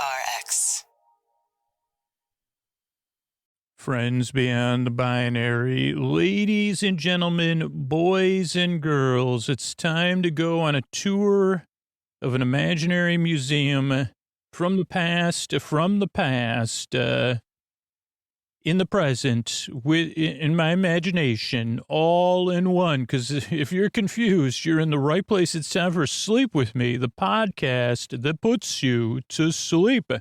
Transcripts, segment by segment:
PRX. Friends beyond the binary, ladies and gentlemen, boys and girls, it's time to go on a tour of an imaginary museum from the past, in the present, in my imagination, all in one. Because if you're confused, you're in the right place. It's time for Sleep With Me, the podcast that puts you to sleep.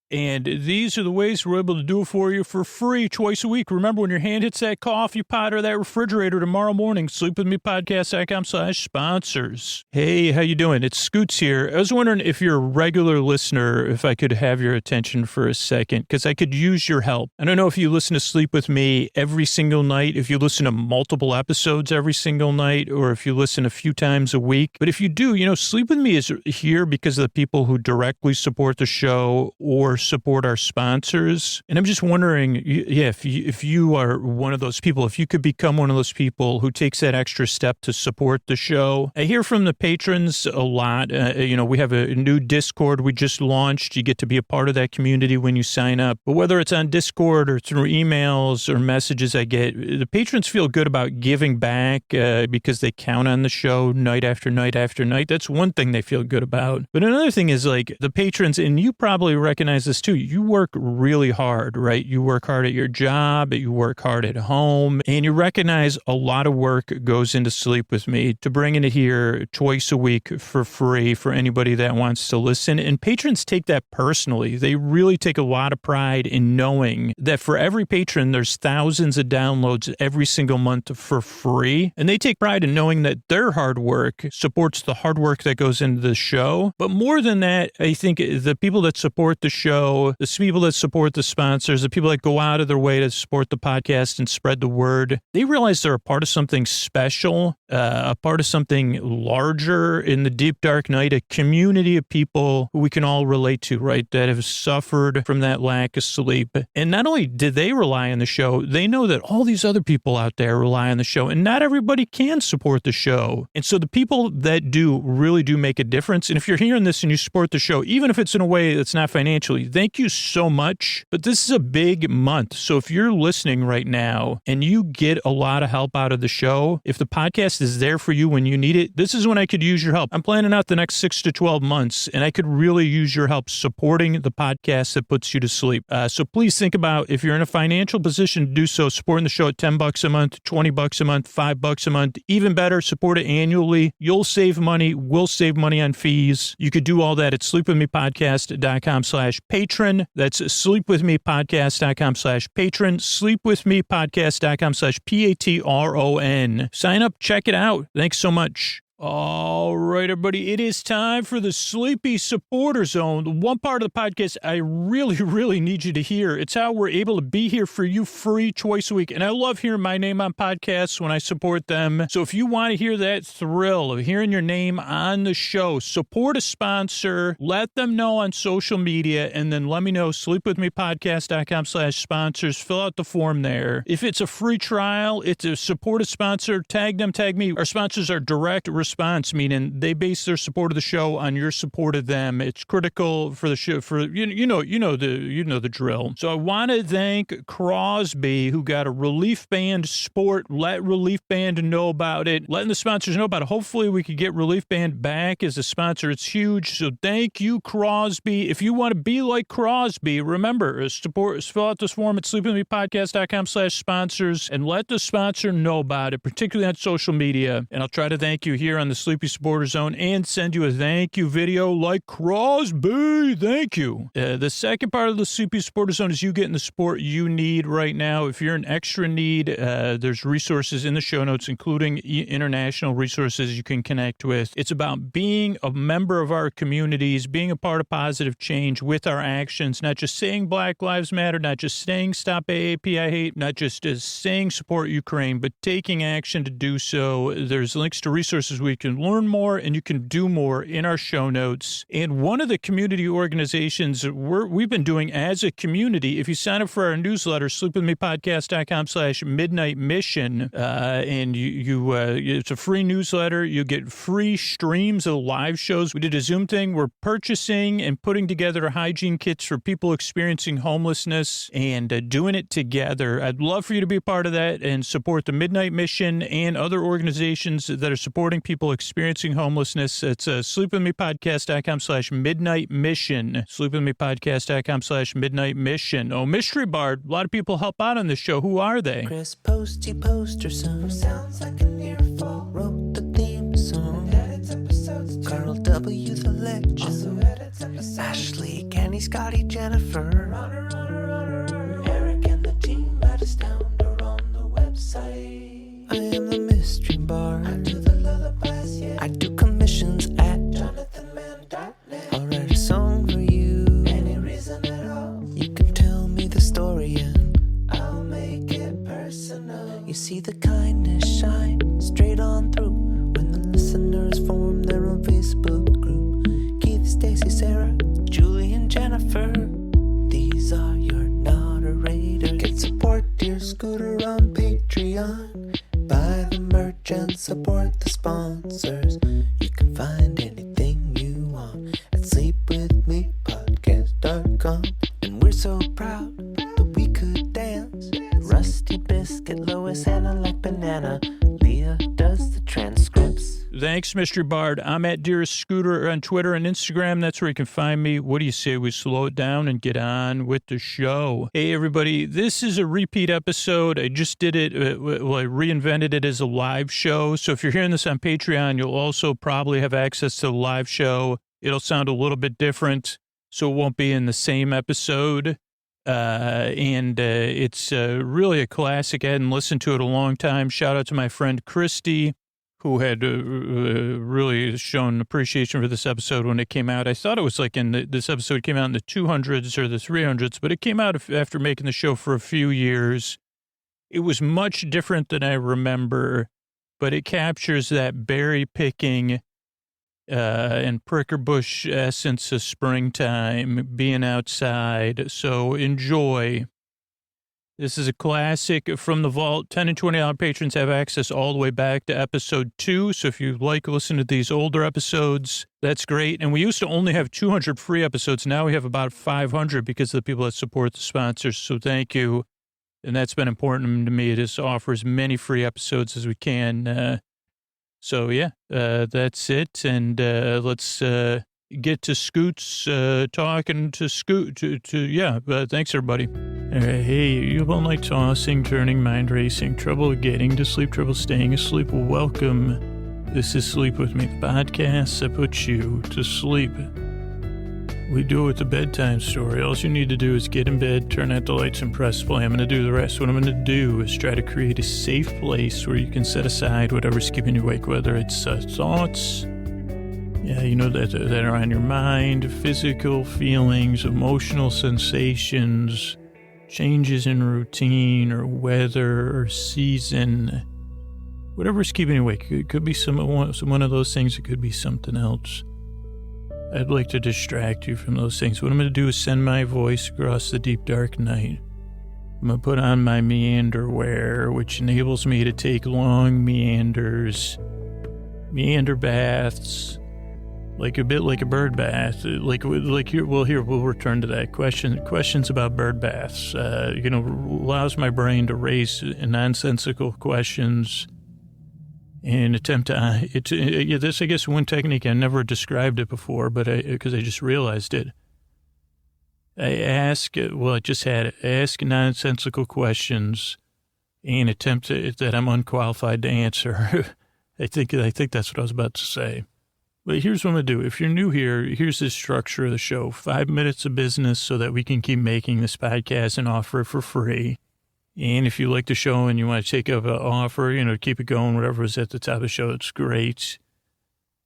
And these are the ways we're able to do it for you for free twice a week. Remember, when your hand hits that coffee pot or that refrigerator tomorrow morning, sleepwithmepodcast.com/sponsors. Hey, how you doing? It's Scoots here. I was wondering if you're a regular listener, if I could have your attention for a second, because I could use your help. I don't know if you listen to Sleep With Me every single night, if you listen to multiple episodes every single night, or if you listen a few times a week. But if you do, Sleep With Me is here because of the people who directly support the show or support our sponsors. And I'm just wondering, if you are one of those people, if you could become one of those people who takes that extra step to support the show. I hear from the patrons a lot. We have a new Discord we just launched. You get to be a part of that community when you sign up. But whether it's on Discord or through emails or messages I get, the patrons feel good about giving back because they count on the show night after night after night. That's one thing they feel good about. But another thing is, like, the patrons, and you probably recognize this too, you work really hard, right? You work hard at your job, you work hard at home, and you recognize a lot of work goes into Sleep With Me to bringing it here twice a week for free for anybody that wants to listen. And patrons take that personally. They really take a lot of pride in knowing that for every patron, there's thousands of downloads every single month for free. And they take pride in knowing that their hard work supports the hard work that goes into the show. But more than that, I think the people that support the show, the people that support the sponsors, the people that go out of their way to support the podcast and spread the word, they realize they're a part of something special, a part of something larger in the deep, dark night, a community of people who we can all relate to, right, that have suffered from that lack of sleep. And not only did they rely on the show, they know that all these other people out there rely on the show, and not everybody can support the show. And so the people that do really do make a difference. And if you're hearing this and you support the show, even if it's in a way that's not financially, thank you so much. But this is a big month. So if you're listening right now and you get a lot of help out of the show, if the podcast is there for you when you need it, this is when I could use your help. I'm planning out the next 6 to 12 months, and I could really use your help supporting the podcast that puts you to sleep. So please think about, if you're in a financial position to do so, supporting the show at $10 a month, $20 a month, $5 a month, even better, support it annually. You'll save money. We'll save money on fees. You could do all that at sleepwithmepodcast.com/patron. That's sleepwithmepodcast.com/patron, sleepwithmepodcast.com/PATRON. Sign up, check it out. Thanks so much. All right, everybody, it is time for the Sleepy Supporter Zone, the one part of the podcast I really, really need you to hear. It's how we're able to be here for you free twice a week. And I love hearing my name on podcasts when I support them. So if you want to hear that thrill of hearing your name on the show, support a sponsor, let them know on social media, and then let me know, sleepwithmepodcast.com/sponsors. Fill out the form there. If it's a free trial, it's a support a sponsor, tag them, tag me. Our sponsors are direct response, meaning they base their support of the show on your support of them. It's critical for the show. For you know the drill. So I want to thank Crosby, who got a Relief Band sport. Let Relief Band know about it. Letting the sponsors know about it. Hopefully we could get Relief Band back as a sponsor. It's huge. So thank you, Crosby. If you want to be like Crosby, remember, fill out this form at sleepwithmepodcast.com/sponsors and let the sponsor know about it, particularly on social media. And I'll try to thank you here on the Sleepy Supporter Zone and send you a thank you video like Crosby. Thank you. The second part of the Sleepy Supporter Zone is you getting the support you need right now. If you're in extra need, there's resources in the show notes, including international resources you can connect with. It's about being a member of our communities, being a part of positive change with our actions, not just saying Black Lives Matter, not just saying stop AAP, I hate, not just saying support Ukraine, but taking action to do so. There's links to resources where you can learn more and you can do more in our show notes. And one of the community organizations we've been doing as a community, if you sign up for our newsletter, sleepwithmepodcast.com/midnight mission, and it's a free newsletter. You get free streams of live shows. We did a Zoom thing. We're purchasing and putting together hygiene kits for people experiencing homelessness and doing it together. I'd love for you to be a part of that and support the Midnight Mission and other organizations that are supporting people experiencing homelessness. It's sleepwithmepodcast.com/midnight mission. Sleepwithmepodcast.com/midnight mission. Oh, Mystery Bard. A lot of people help out on this show. Who are they? Chris Posty Poster Son sounds like an earful. Wrote the theme song. Edits episodes. Carl W. the Legend. Also edits episodes. Ashley, Kenny, Scotty, Jennifer. Runner. Eric and the team at Astound are on the website. I am the Mystery Bard. I do the lullabies, yeah. I do commissions at jonathanmann.net. I'll write a song for you. Any reason at all. You can tell me the story and I'll make it personal. You see the kindness shine straight on through when the listeners form their own Facebook group. Keith, Stacy, Sarah, Julie, and Jennifer. These are your moderators. Get support dear Scooter on Patreon. Buy the merch and support the sponsors. You can find anything you want at sleepwithmepodcast.com. And we're so proud that we could dance. Rusty Biscuit, Lois, Hannah like banana. Leah does the transcripts. Thanks, Mystery Bard. I'm at Dearest Scooter on Twitter and Instagram. That's where you can find me. What do you say we slow it down and get on with the show? Hey, everybody. This is a repeat episode. I just did it. I reinvented it as a live show. So if you're hearing this on Patreon, you'll also probably have access to the live show. It'll sound a little bit different, so it won't be in the same episode. It's really a classic. I hadn't listened to it a long time. Shout out to my friend Christy, who had really shown appreciation for this episode when it came out. I thought it was like this episode came out in the 200s or the 300s, but it came out after making the show for a few years. It was much different than I remember, but it captures that berry picking and pricker bush essence of springtime, being outside. So enjoy. This is a classic from the vault. $10 and $20 patrons have access all the way back to episode 2. So if you like listening to these older episodes, that's great. And we used to only have 200 free episodes. Now we have about 500 because of the people that support the sponsors. So thank you. And that's been important to me, to offer as many free episodes as we can. That's it. And let's get to Scoots talking to Scoot. Thanks, everybody. Hey, you have all night tossing, turning, mind racing, trouble getting to sleep, trouble staying asleep? Welcome. This is Sleep With Me, the podcast that puts you to sleep. We do it with a bedtime story. All you need to do is get in bed, turn out the lights, and press play. I'm going to do the rest. What I'm going to do is try to create a safe place where you can set aside whatever's keeping you awake, whether it's thoughts, that are on your mind, physical feelings, emotional sensations, changes in routine or weather or season, whatever's keeping you awake. It could be one of those things. It could be something else. I'd like to distract you from those things. What I'm going to do is send my voice across the deep, dark night. I'm going to put on my meander wear, which enables me to take long meander baths, like a bit like a bird bath. We'll return to that. Questions about bird baths, allows my brain to raise nonsensical questions and attempt to, this, I guess, one technique. I never described it before, but because I just realized it. I ask nonsensical questions and attempt that I'm unqualified to answer. I think that's what I was about to say. But here's what I'm going to do. If you're new here, here's the structure of the show. 5 minutes of business so that we can keep making this podcast and offer it for free. And if you like the show and you want to take up an offer, keep it going, whatever is at the top of the show, it's great.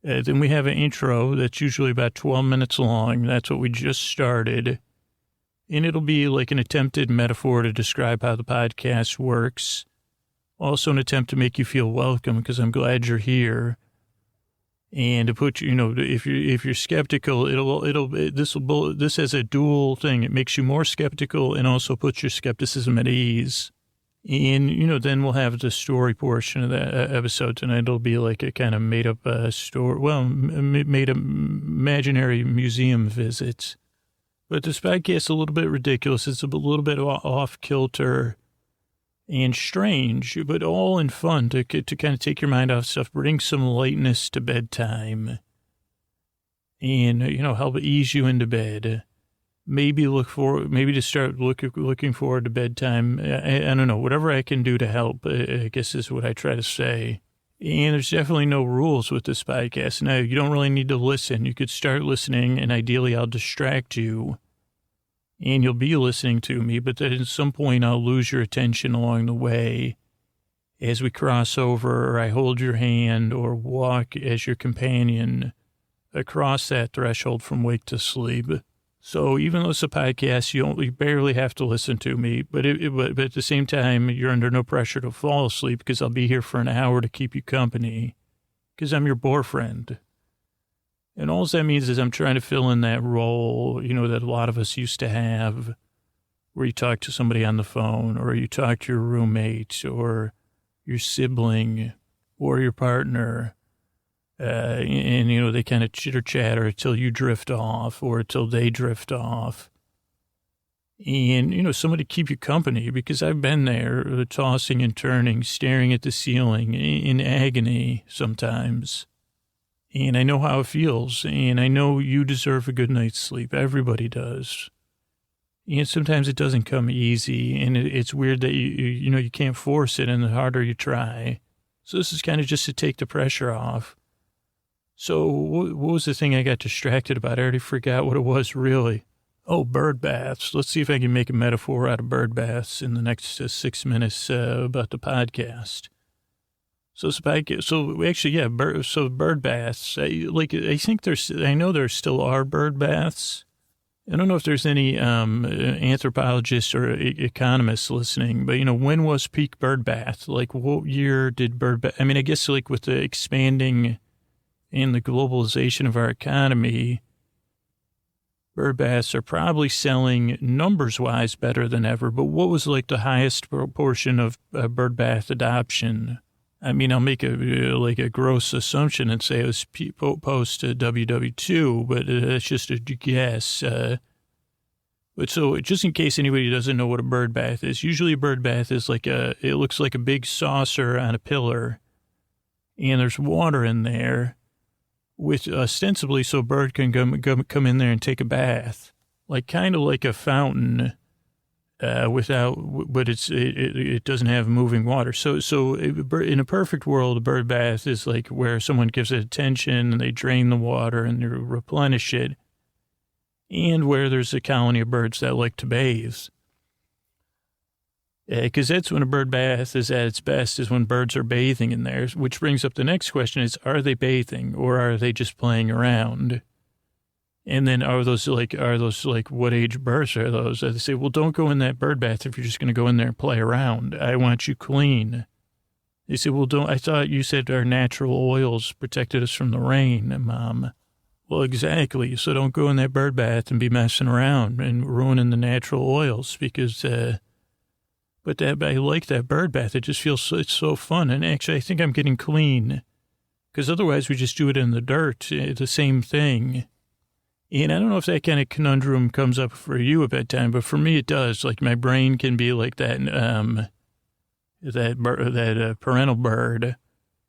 Then we have an intro that's usually about 12 minutes long. That's what we just started. And it'll be like an attempted metaphor to describe how the podcast works. Also an attempt to make you feel welcome because I'm glad you're here. And to put, if you're skeptical, this has a dual thing. It makes you more skeptical and also puts your skepticism at ease. And, then we'll have the story portion of that episode tonight. It'll be like a kind of made up story. Well, made up imaginary museum visits. But this podcast is a little bit ridiculous. It's a little bit off kilter and strange, but all in fun to kind of take your mind off stuff, bring some lightness to bedtime, and help ease you into bed. Maybe to start looking forward to bedtime. I don't know, whatever I can do to help, I guess is what I try to say. And there's definitely no rules with this podcast. Now, you don't really need to listen. You could start listening, and ideally I'll distract you, and you'll be listening to me, but then at some point I'll lose your attention along the way as we cross over, or I hold your hand or walk as your companion across that threshold from wake to sleep. So even though it's a podcast, you barely have to listen to me, but at the same time, you're under no pressure to fall asleep because I'll be here for an hour to keep you company because I'm your boyfriend. And all that means is I'm trying to fill in that role, that a lot of us used to have, where you talk to somebody on the phone, or you talk to your roommate, or your sibling, or your partner, and they kind of chitter-chatter until you drift off, or until they drift off. And, somebody keep you company, because I've been there, tossing and turning, staring at the ceiling, in agony sometimes. And I know how it feels, and I know you deserve a good night's sleep. Everybody does. And sometimes it doesn't come easy, and it's weird that you can't force it, and the harder you try. So this is kind of just to take the pressure off. So what was the thing I got distracted about? I already forgot what it was, really. Oh, bird baths. Let's see if I can make a metaphor out of bird baths in the next 6 minutes about the podcast. Bird baths. I know there still are bird baths. I don't know if there's any anthropologists or economists listening, but when was peak bird bath? Like, what year did bird bath? I mean, I guess like with the expanding and the globalization of our economy, bird baths are probably selling numbers-wise better than ever. But what was like the highest proportion of bird bath adoption? I mean, I'll make a gross assumption and say it was post WW2, but that's just a guess. But so just in case anybody doesn't know what a bird bath is, usually a bird bath is it looks like a big saucer on a pillar, and there's water in there, with ostensibly so a bird can come in there and take a bath, kind of like a fountain. But it doesn't have moving water. So in a perfect world, a bird bath is like where someone gives it attention and they drain the water and they replenish it, and where there's a colony of birds that like to bathe. Because that's when a bird bath is at its best, is when birds are bathing in there, which brings up the next question is, are they bathing or are they just playing around? And then are those what age birds are those? They say, well, don't go in that bird bath if you're just going to go in there and play around. I want you clean. They say, well, I thought you said our natural oils protected us from the rain, Mom. Well, exactly. So don't go in that bird bath and be messing around and ruining the natural oils because, but I like that bird bath. It just feels, it's so fun. And actually, I think I'm getting clean because otherwise we just do it in the dirt, the same thing. And I don't know if that kind of conundrum comes up for you at bedtime, but for me it does. Like my brain can be like that parental bird.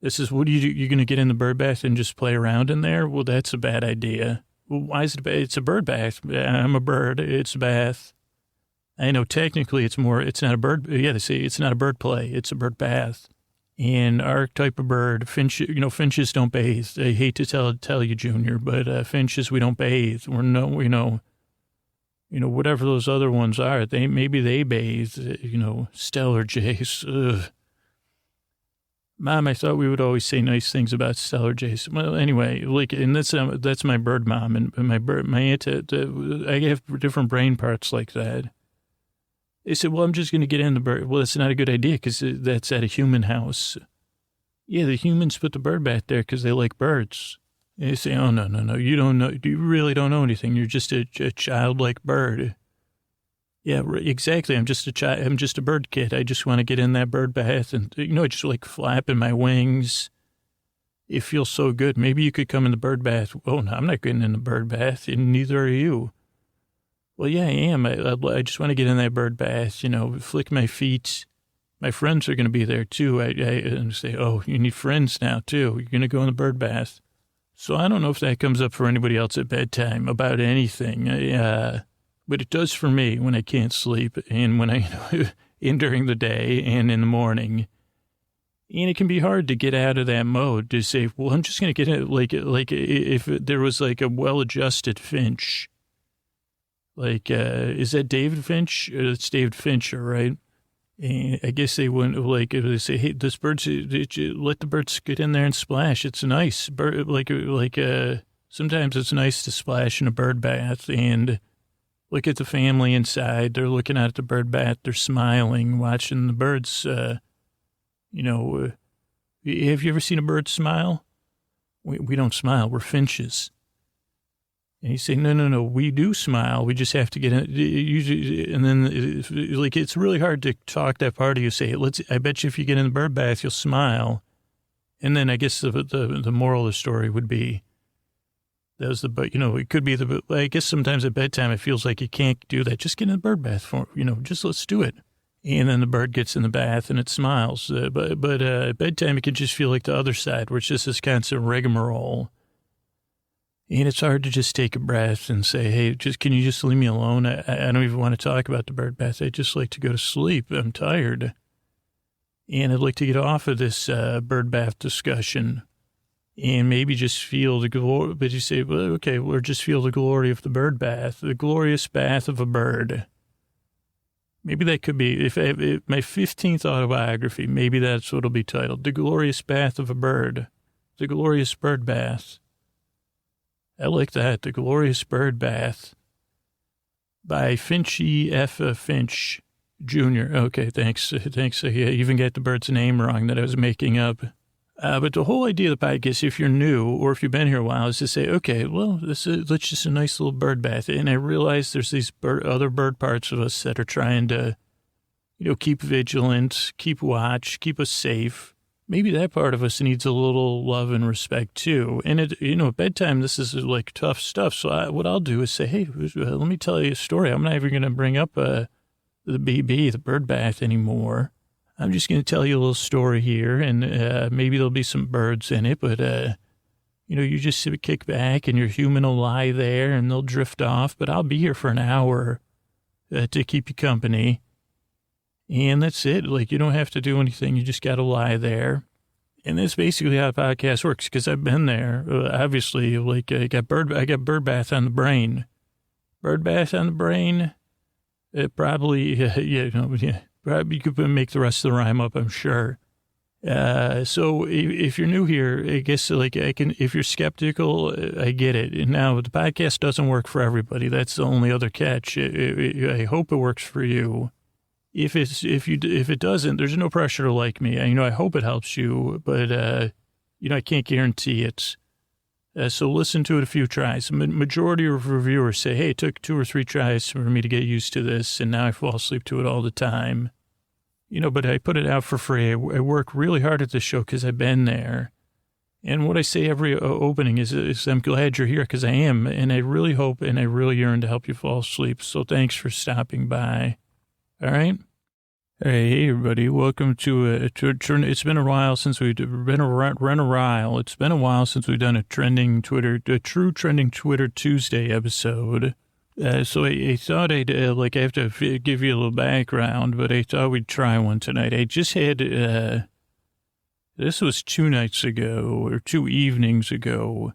This is, what do you do? You're going to get in the bird bath and just play around in there? Well, that's a bad idea. Well, why is it bad? It's a bird bath. I'm a bird. It's a bath. I know technically it's not a bird. Yeah, they say it's not a bird play. It's a bird bath. And our type of bird, finches don't bathe. I hate to tell you, Junior, but finches, we don't bathe. Whatever those other ones are, maybe they bathe. Stellar jays. Ugh. Mom, I thought we would always say nice things about stellar jays. Well, anyway, and that's my bird mom, and my aunt. I have different brain parts like that. They said, well, I'm just going to get in the bird. Well, that's not a good idea because that's at a human house. Yeah, the humans put the bird bath there because they like birds. And you say, oh, no, you don't know. You really don't know anything. You're just a childlike bird. Yeah, exactly. I'm just a bird kid. I just want to get in that bird bath and, I just like flapping my wings. It feels so good. Maybe you could come in the bird bath. Oh, no, I'm not getting in the bird bath, and neither are you. Well, yeah, I am. I just want to get in that bird bath, flick my feet. My friends are going to be there, too. I say, oh, you need friends now, too. You're going to go in the bird bath. So I don't know if that comes up for anybody else at bedtime about anything. But it does for me when I can't sleep and when and during the day and in the morning. And it can be hard to get out of that mode to say, well, I'm just going to get it like if there was like a well-adjusted Finch. Like, is that David Finch? It's David Fincher, right? And I guess they wouldn't, they say, hey, let the birds get in there and splash. It's nice. Sometimes it's nice to splash in a bird bath and look at the family inside. They're looking out at the bird bath. They're smiling, watching the birds, have you ever seen a bird smile? We don't smile. We're finches. And you say, no, we do smile. We just have to get in. Usually, and then, it's really hard to talk that part of you. Say, I bet you if you get in the bird bath, you'll smile. And then I guess the moral of the story would be, it could be I guess sometimes at bedtime it feels like you can't do that. Just get in the bird bath just let's do it. And then the bird gets in the bath and it smiles. But at bedtime, it can just feel like the other side, where it's just this constant rigmarole. And it's hard to just take a breath and say, hey, can you just leave me alone? I don't even want to talk about the bird bath. I'd just like to go to sleep. I'm tired. And I'd like to get off of this bird bath discussion and maybe just feel the glory. But you say, well, okay, we'll just feel the glory of the bird bath, the glorious bath of a bird. Maybe that could be, if my 15th autobiography, maybe that's what it'll be titled, The Glorious Bath of a Bird, The Glorious Bird Bath. I like that, The Glorious Bird Bath by Finchy F. Finch Jr. Okay, thanks. I even got the bird's name wrong that I was making up. But the whole idea of the podcast, if you're new or if you've been here a while, is to say, okay, well, that's just a nice little bird bath. And I realize there's these other bird parts of us that are trying to, keep vigilant, keep watch, keep us safe. Maybe that part of us needs a little love and respect, too. And, at bedtime, this is like tough stuff. So what I'll do is say, hey, let me tell you a story. I'm not even going to bring up the BB, the bird bath, anymore. I'm just going to tell you a little story here, and maybe there'll be some birds in it, but, you just kick back, and your human will lie there, and they'll drift off, but I'll be here for an hour to keep you company, and that's it. You don't have to do anything. You just got to lie there, and that's basically how the podcast works, because I've been there. Obviously, I got bird bath on the brain. Bird bath on the brain? Probably, yeah. You could make the rest of the rhyme up, I'm sure. So if you're new here, I guess if you're skeptical, I get it. And now the podcast doesn't work for everybody. That's the only other catch. I hope it works for you. If it doesn't, there's no pressure to like me. I hope it helps you, but I can't guarantee it. So listen to it a few tries. Majority of reviewers say, hey, it took 2 or 3 tries for me to get used to this, and now I fall asleep to it all the time. But I put it out for free. I work really hard at this show because I've been there. And what I say every opening is I'm glad you're here, because I am, and I really hope and I really yearn to help you fall asleep. So thanks for stopping by. All right? Hey, everybody. Welcome to it's been a while since we've been It's been a while since we've done a true trending Twitter Tuesday episode. So I thought I have to give you a little background, but I thought we'd try one tonight. I just had, this was 2 nights ago or 2 evenings ago. I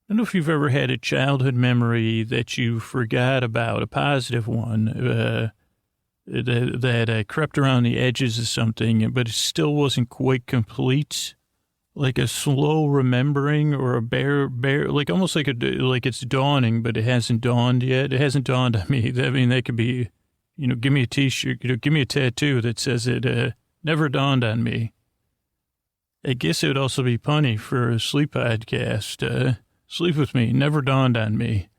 don't know if you've ever had a childhood memory that you forgot about, a positive one, that crept around the edges of something, but it still wasn't quite complete, like a slow remembering or a bare, almost like it's dawning, but it hasn't dawned yet. It hasn't dawned on me. That could be, give me a T-shirt, give me a tattoo that says it never dawned on me. I guess it would also be punny for a sleep podcast. Sleep with me never dawned on me.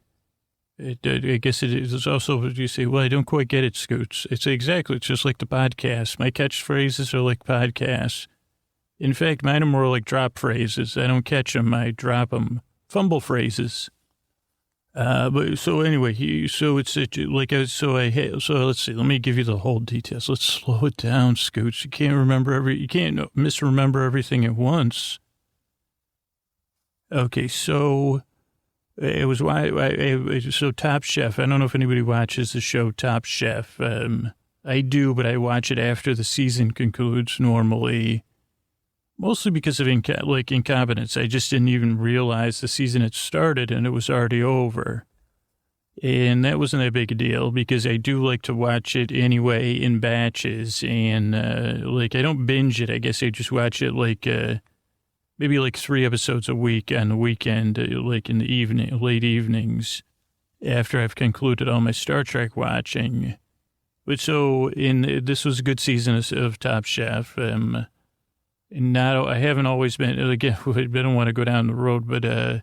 I guess it is also what you say. Well, I don't quite get it, Scoots. It's just like the podcast. My catchphrases are like podcasts. In fact, mine are more like drop phrases. I don't catch them. I drop them. Fumble phrases. But so anyway, so let's see. Let me give you the whole details. Let's slow it down, Scoots. You can't misremember everything at once. Okay, so it was so Top Chef. I don't know if anybody watches the show Top Chef. I do, but I watch it after the season concludes normally. Mostly because of incompetence. I just didn't even realize the season had started and it was already over. And that wasn't a big deal because I do like to watch it anyway in batches. And, I don't binge it. I guess I just watch it maybe 3 episodes a week on the weekend, in the evening, late evenings after I've concluded all my Star Trek watching. But so this was a good season of Top Chef. I haven't always been, again, I don't want to go down the road, but I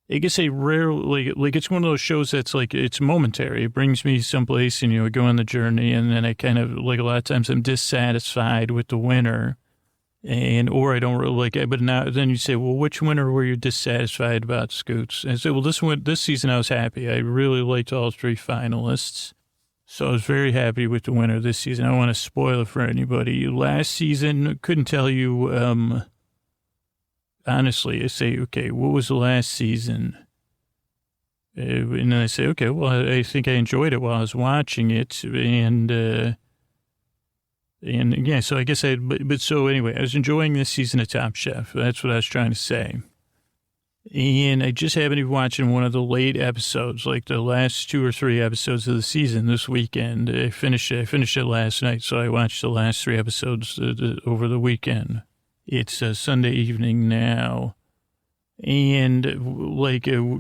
guess I rarely, it's one of those shows that's it's momentary. It brings me someplace and, I go on the journey and then I kind of, a lot of times I'm dissatisfied with the winner or I don't really like it. But now, then you say, well, which winner were you dissatisfied about, Scoots? And I say, well, this season I was happy. I really liked all 3 finalists. So I was very happy with the winner this season. I don't want to spoil it for anybody. Last season, couldn't tell you, honestly. I say, okay, what was the last season? And then I say, okay, well, I think I enjoyed it while I was watching it. And yeah, so I guess so anyway, I was enjoying this season of Top Chef. That's what I was trying to say. And I just happened to be watching one of the late episodes, the last 2 or 3 episodes of the season this weekend. I finished it last night, so I watched the last 3 episodes over the weekend. It's Sunday evening now. And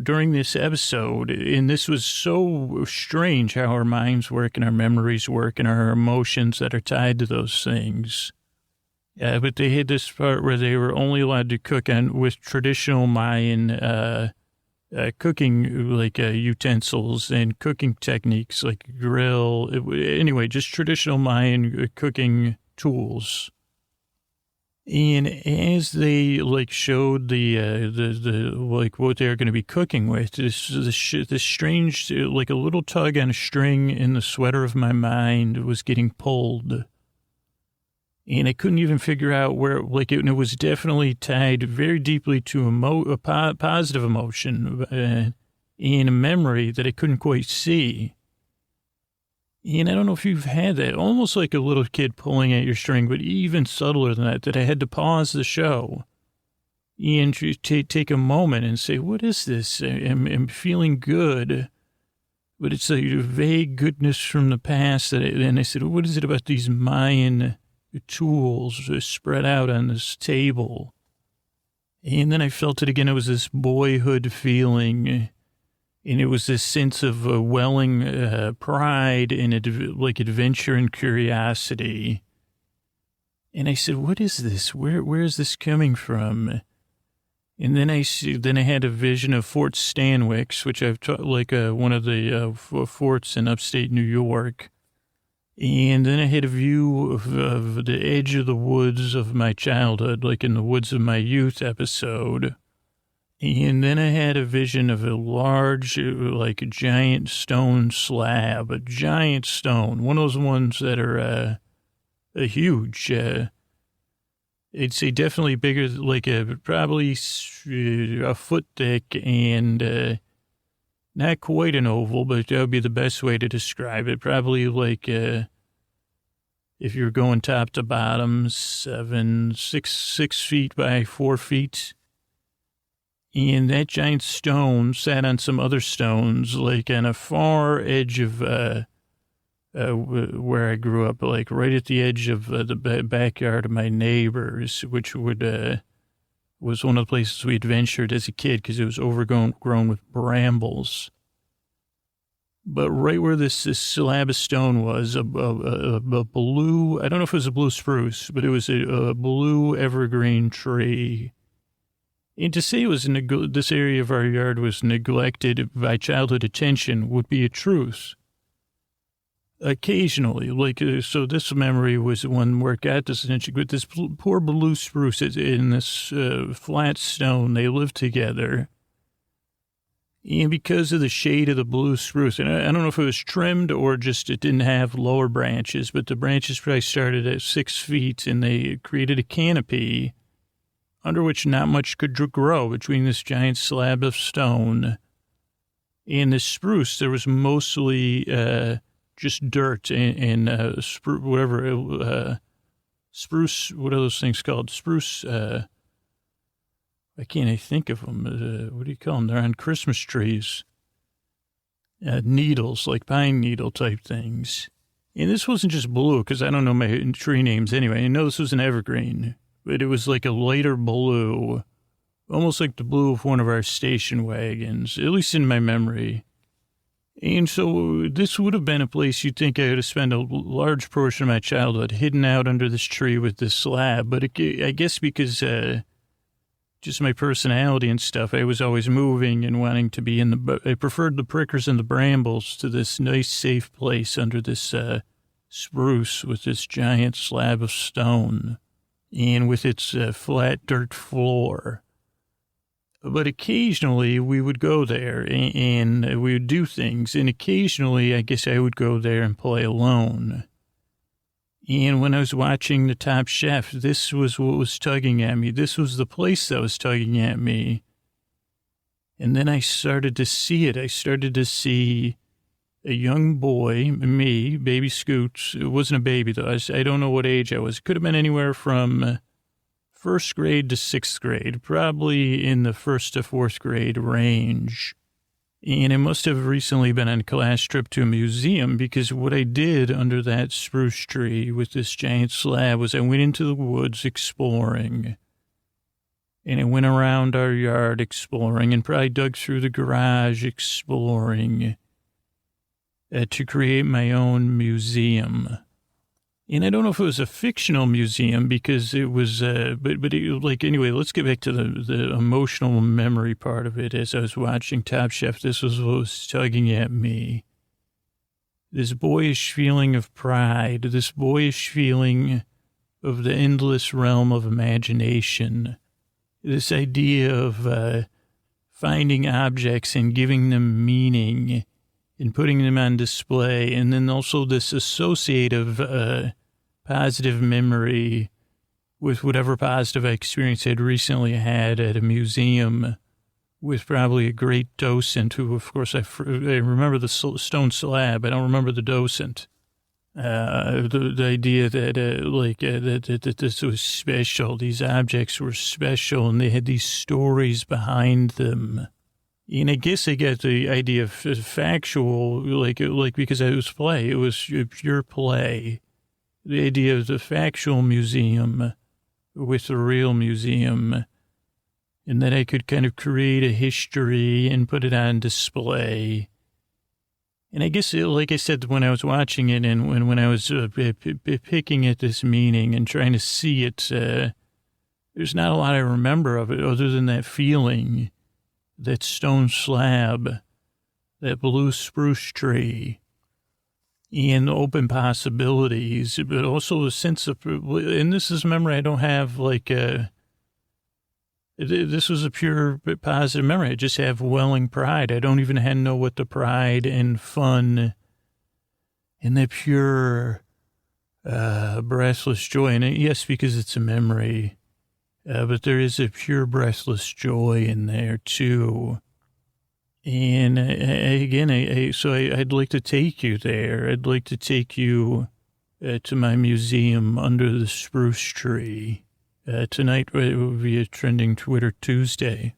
during this episode, and this was so strange how our minds work and our memories work and our emotions that are tied to those things. But they had this part where they were only allowed to cook with traditional Mayan cooking, utensils and cooking techniques like grill. Anyway, just traditional Mayan cooking tools. And as they showed the what they were going to be cooking with, this strange a little tug on a string in the sweater of my mind was getting pulled. And I couldn't even figure out where, and it was definitely tied very deeply to a positive emotion and a memory that I couldn't quite see. And I don't know if you've had that, almost like a little kid pulling at your string, but even subtler than that I had to pause the show and take a moment and say, what is this? I'm feeling good, but it's a vague goodness from the past. And I said, what is it about these Mayan tools spread out on this table? And then I felt it again. It was this boyhood feeling, and it was this sense of welling pride and adventure and curiosity. And I said, what is this? Where is this coming from? And then I had a vision of Fort Stanwix, which I've taught, one of the forts in upstate New York. And then I had a view of the edge of the woods of my childhood, in the woods of my youth episode. And then I had a vision of a large, a giant stone slab, a giant stone, one of those ones that are huge. I'd say definitely bigger, probably a foot thick and not quite an oval, but that would be the best way to describe it. Probably if you're going top to bottom, 6 feet by 4 feet. And that giant stone sat on some other stones, on a far edge of where I grew up, right at the edge of the backyard of my neighbors, which was one of the places we adventured as a kid because it was overgrown with brambles. But right where this slab of stone was, a blue, I don't know if it was a blue spruce, but it was a blue evergreen tree. And to say it was this area of our yard was neglected by childhood attention would be a truth. Occasionally, so this memory was one where it got this attention, but this poor blue spruce in this flat stone, they lived together. And because of the shade of the blue spruce, and I don't know if it was trimmed or just it didn't have lower branches, but the branches probably started at 6 feet, and they created a canopy under which not much could grow between this giant slab of stone and this spruce. There was mostly just dirt and spruce, what are those things called? Spruce, why can't I think of them? What do you call them? They're on Christmas trees. Needles, like pine needle type things. And this wasn't just blue, because I don't know my tree names anyway. I know this was an evergreen, but it was like a lighter blue, almost like the blue of one of our station wagons, at least in my memory. And so this would have been a place you'd think I would have spent a large portion of my childhood hidden out under this tree with this slab. But I guess because just my personality and stuff, I was always moving and wanting to be I preferred the prickers and the brambles to this nice, safe place under this spruce with this giant slab of stone and with its flat dirt floor. But occasionally we would go there and we would do things. And occasionally I guess I would go there and play alone. And when I was watching The Top Chef, this was what was tugging at me. This was the place that was tugging at me. And then I started to see it. I started to see a young boy, me, baby Scoots. It wasn't a baby, though. I don't know what age I was. It could have been anywhere from first grade to sixth grade, probably in the first to fourth grade range. And I must have recently been on a class trip to a museum, because what I did under that spruce tree with this giant slab was I went into the woods exploring. And I went around our yard exploring and probably dug through the garage exploring to create my own museum. And I don't know if it was a fictional museum because it was, anyway, let's get back to the emotional memory part of it. As I was watching Top Chef, this was what was tugging at me. This boyish feeling of pride, this boyish feeling of the endless realm of imagination, this idea of finding objects and giving them meaning and putting them on display, and then also this associative positive memory with whatever positive experience I'd recently had at a museum with probably a great docent who, of course, I remember the stone slab. I don't remember the docent. The idea that, that this was special, these objects were special, and they had these stories behind them. And I guess I got the idea of factual, because it was play. It was pure play. The idea of the factual museum with the real museum. And that I could kind of create a history and put it on display. And I guess, like I said, when I was watching it and when I was picking at this meaning and trying to see it, there's not a lot I remember of it other than that feeling. That stone slab, that blue spruce tree, and open possibilities, but also a sense of, and this is a memory I don't have this was a pure positive memory. I just have welling pride. I don't even know what the pride and fun and that pure, breathless joy, and yes, because it's a memory. But there is a pure, breathless joy in there, too. And I'd like to take you there. I'd like to take you to my museum under the spruce tree. Tonight it will be a trending Twitter Tuesday.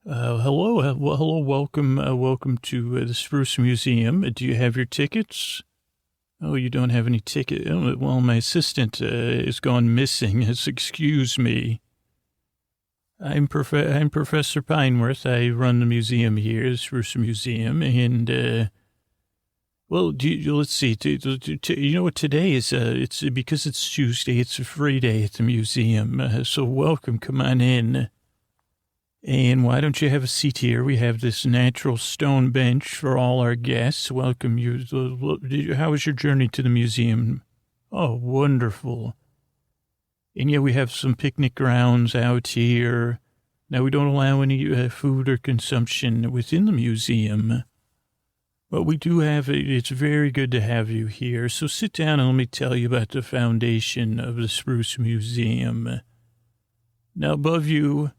Hello, welcome to the Spruce Museum. Do you have your tickets? Oh, you don't have any ticket. Well, my assistant is gone missing. Excuse me. I'm Professor Pineworth. I run the museum here, the Spruce Museum, and Well, let's see. You know what today is? It's because it's Tuesday. It's a free day at the museum. So welcome. Come on in. And why don't you have a seat here? We have this natural stone bench for all our guests. Welcome you. How was your journey to the museum? Oh, wonderful. And yeah, we have some picnic grounds out here. Now, we don't allow any food or consumption within the museum. But we do have, it's very good to have you here. So sit down and let me tell you about the foundation of the Spruce Museum. Now, above you,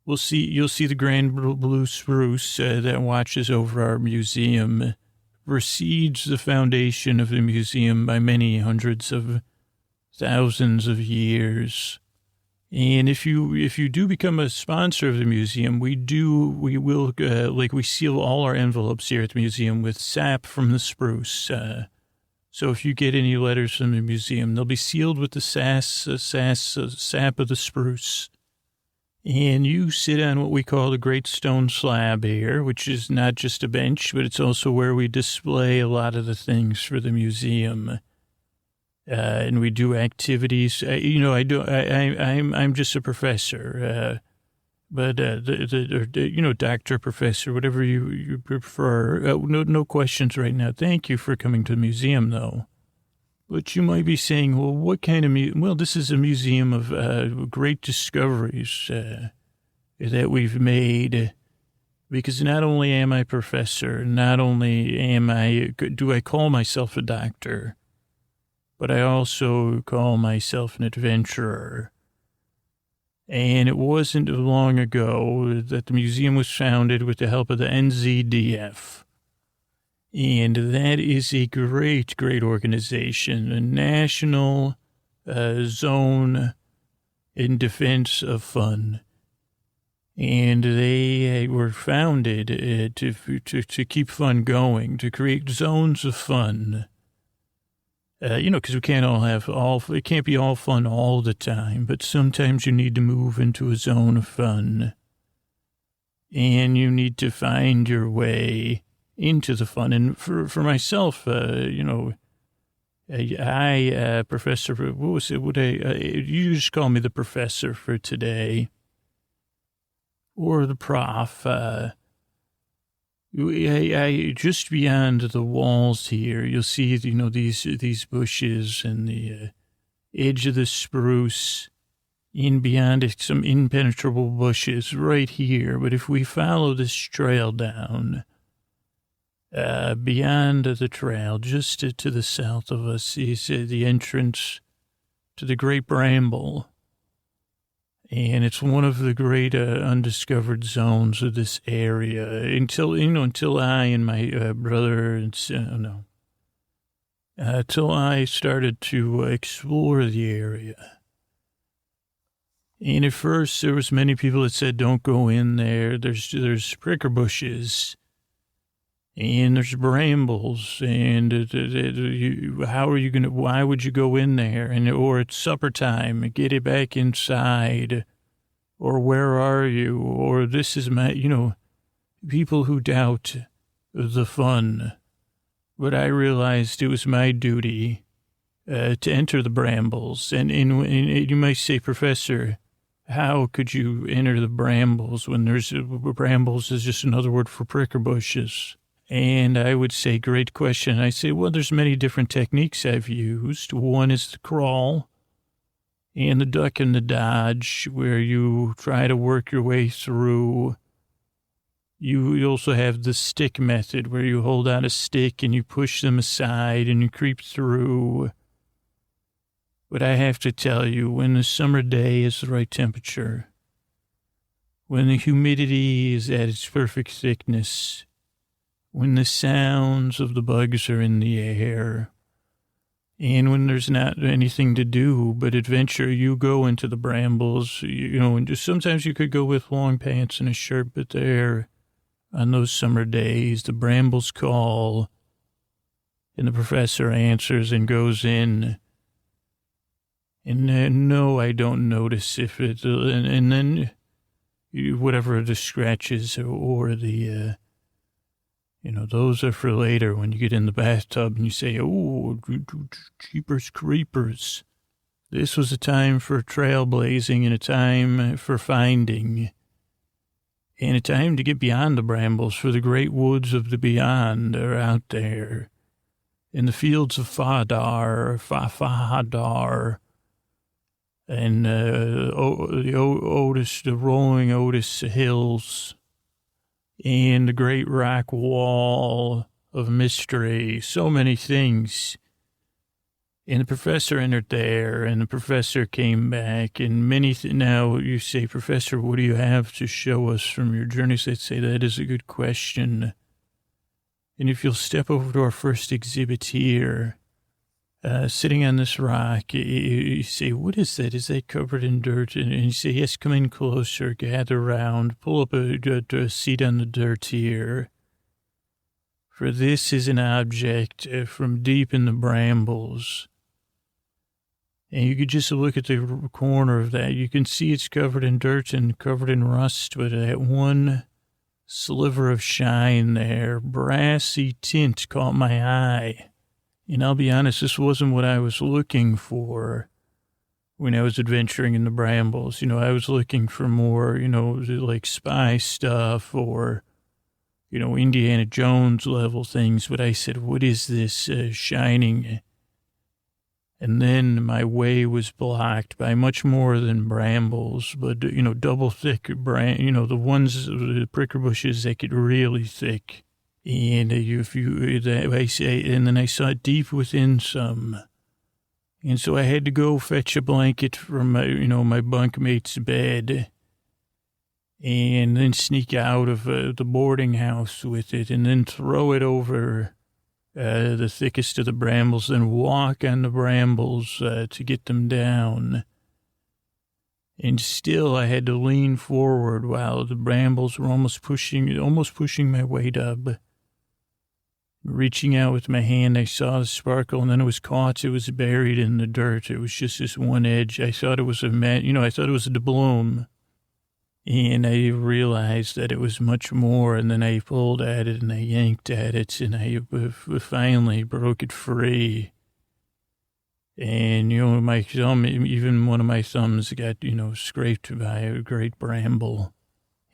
you'll see the grand blue spruce that watches over our museum, precedes the foundation of the museum by many hundreds of thousands of years. And if you do become a sponsor of the museum, we will seal all our envelopes here at the museum with sap from the spruce. So if you get any letters from the museum, they'll be sealed with the sap of the spruce. And you sit on what we call the great stone slab here, which is not just a bench, but it's also where we display a lot of the things for the museum. And we do activities. I'm just a professor, but doctor, professor, whatever you prefer. No questions right now. Thank you for coming to the museum, though. But you might be saying, well, what kind of well, this is a museum of great discoveries that we've made. Because not only am I a professor, not only do I call myself a doctor, but I also call myself an adventurer. And it wasn't long ago that the museum was founded with the help of the NZDF. And that is a great, great organization, a national zone in defense of fun. And they were founded to keep fun going, to create zones of fun. Because we can't it can't be all fun all the time, but sometimes you need to move into a zone of fun. And you need to find your way into the fun. And for myself, Professor, what was it? You just call me the professor for today, or the prof. I just beyond the walls here, you'll see, these bushes and the edge of the spruce. In beyond it, some impenetrable bushes right here. But if we follow this trail down, beyond the trail, just to the south of us, is the entrance to the Great Bramble. And it's one of the great undiscovered zones of this area until I and my brother until I started to explore the area. And at first there was many people that said, don't go in there. There's pricker bushes. And there's brambles, and why would you go in there? Or it's supper time, get it back inside, or where are you? Or this is people who doubt the fun. But I realized it was my duty to enter the brambles. And you might say, Professor, how could you enter the brambles when brambles is just another word for pricker bushes? And I would say, great question. I say, well, there's many different techniques I've used. One is the crawl and the duck and the dodge, where you try to work your way through. You also have the stick method, where you hold out a stick and you push them aside and you creep through. But I have to tell you, when the summer day is the right temperature, when the humidity is at its perfect thickness, when the sounds of the bugs are in the air, and when there's not anything to do but adventure, you go into the brambles, and just sometimes you could go with long pants and a shirt, but there, on those summer days, the brambles call, and the professor answers and goes in. And no, I don't notice if it, and then whatever the scratches or the, Those are for later when you get in the bathtub and you say, oh, jeepers creepers. This was a time for trailblazing and a time for finding and a time to get beyond the brambles, for the great woods of the beyond are out there. In the fields of Fahadar, and the rolling Otis hills, and the great rock wall of mystery, so many things. And the professor entered there, and the professor came back, and now you say, Professor, what do you have to show us from your journeys? I'd say that is a good question. And if you'll step over to our first exhibit here, sitting on this rock, you say, what is that? Is that covered in dirt? And you say, yes, come in closer, gather around, pull up a seat on the dirt here. For this is an object from deep in the brambles. And you could just look at the corner of that. You can see it's covered in dirt and covered in rust, but that one sliver of shine there, brassy tint, caught my eye. And I'll be honest, this wasn't what I was looking for when I was adventuring in the brambles. I was looking for more, like spy stuff or, Indiana Jones level things. But I said, what is this shining? And then my way was blocked by much more than brambles, but, double thick, the ones, the pricker bushes that get really thick. And and then I saw it deep within some. And so I had to go fetch a blanket from my bunkmate's bed and then sneak out of the boarding house with it and then throw it over the thickest of the brambles, then walk on the brambles to get them down. And still I had to lean forward while the brambles were almost pushing my weight up. Reaching out with my hand, I saw the sparkle, and then it was caught. It was buried in the dirt. It was just this one edge. I thought it was a doubloon. And I realized that it was much more, and then I pulled at it, and I yanked at it, and I finally broke it free. And, my thumb, even one of my thumbs got, scraped by a great bramble.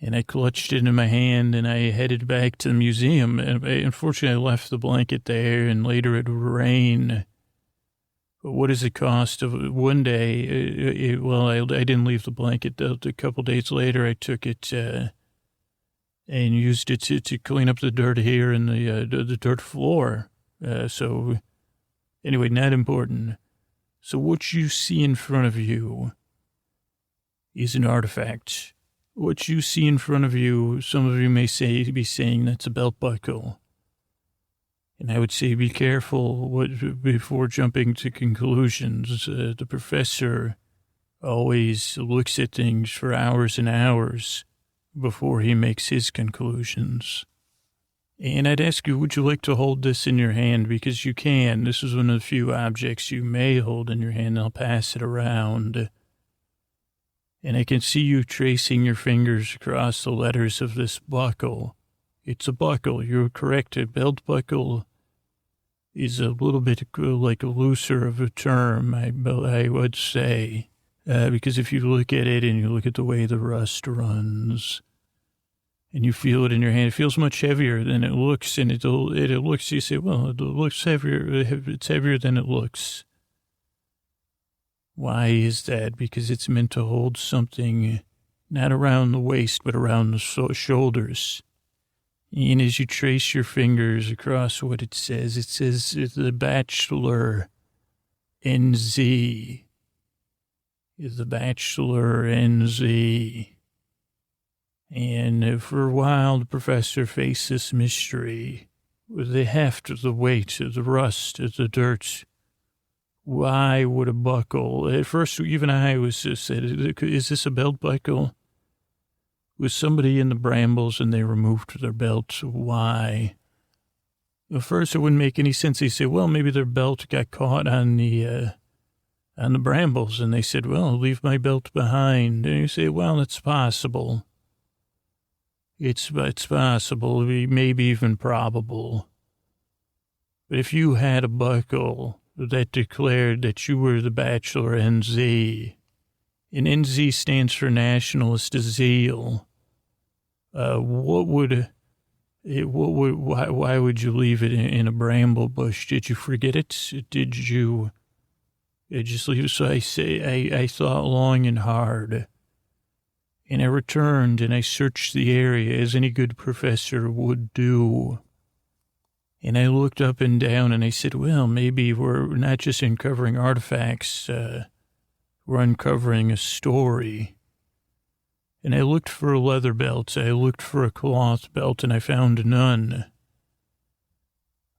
And I clutched it in my hand, and I headed back to the museum. And unfortunately, I left the blanket there, and later it would rain. But what is the cost of one day? I didn't leave the blanket. A couple days later, I took it and used it to clean up the dirt here in the dirt floor. So anyway, not important. So what you see in front of you is an artifact. What you see in front of you, some of you may be saying that's a belt buckle. And I would say be careful before jumping to conclusions. The professor always looks at things for hours and hours before he makes his conclusions. And I'd ask you, would you like to hold this in your hand? Because you can. This is one of the few objects you may hold in your hand. I'll pass it around. And I can see you tracing your fingers across the letters of this buckle. It's a buckle. You're correct. A belt buckle is a little bit like a looser of a term, I would say. Because if you look at it and you look at the way the rust runs and you feel it in your hand, it feels much heavier than it looks. And it looks, you say, well, it looks heavier. It's heavier than it looks. Why is that? Because it's meant to hold something not around the waist, but around the shoulders. And as you trace your fingers across what it says the Bachelor NZ. The Bachelor NZ. And for a while, the professor faced this mystery. The heft, the weight, the rust, the dirt. Why would a buckle? At first, even I was said, is this a belt buckle? Was somebody in the brambles and they removed their belt? Why? At first, it wouldn't make any sense. They say, well, maybe their belt got caught on the brambles. And they said, well, I'll leave my belt behind. And you say, well, it's possible. It's possible, maybe even probable. But if you had a buckle that declared that you were the Bachelor NZ, and NZ stands for Nationalist Zeal, why would you leave it in a bramble bush? Did you forget it? Did you just leave it? So I thought long and hard. And I returned and I searched the area as any good professor would do. And I looked up and down and I said, well, maybe we're not just uncovering artifacts, we're uncovering a story. And I looked for a leather belt, I looked for a cloth belt, and I found none.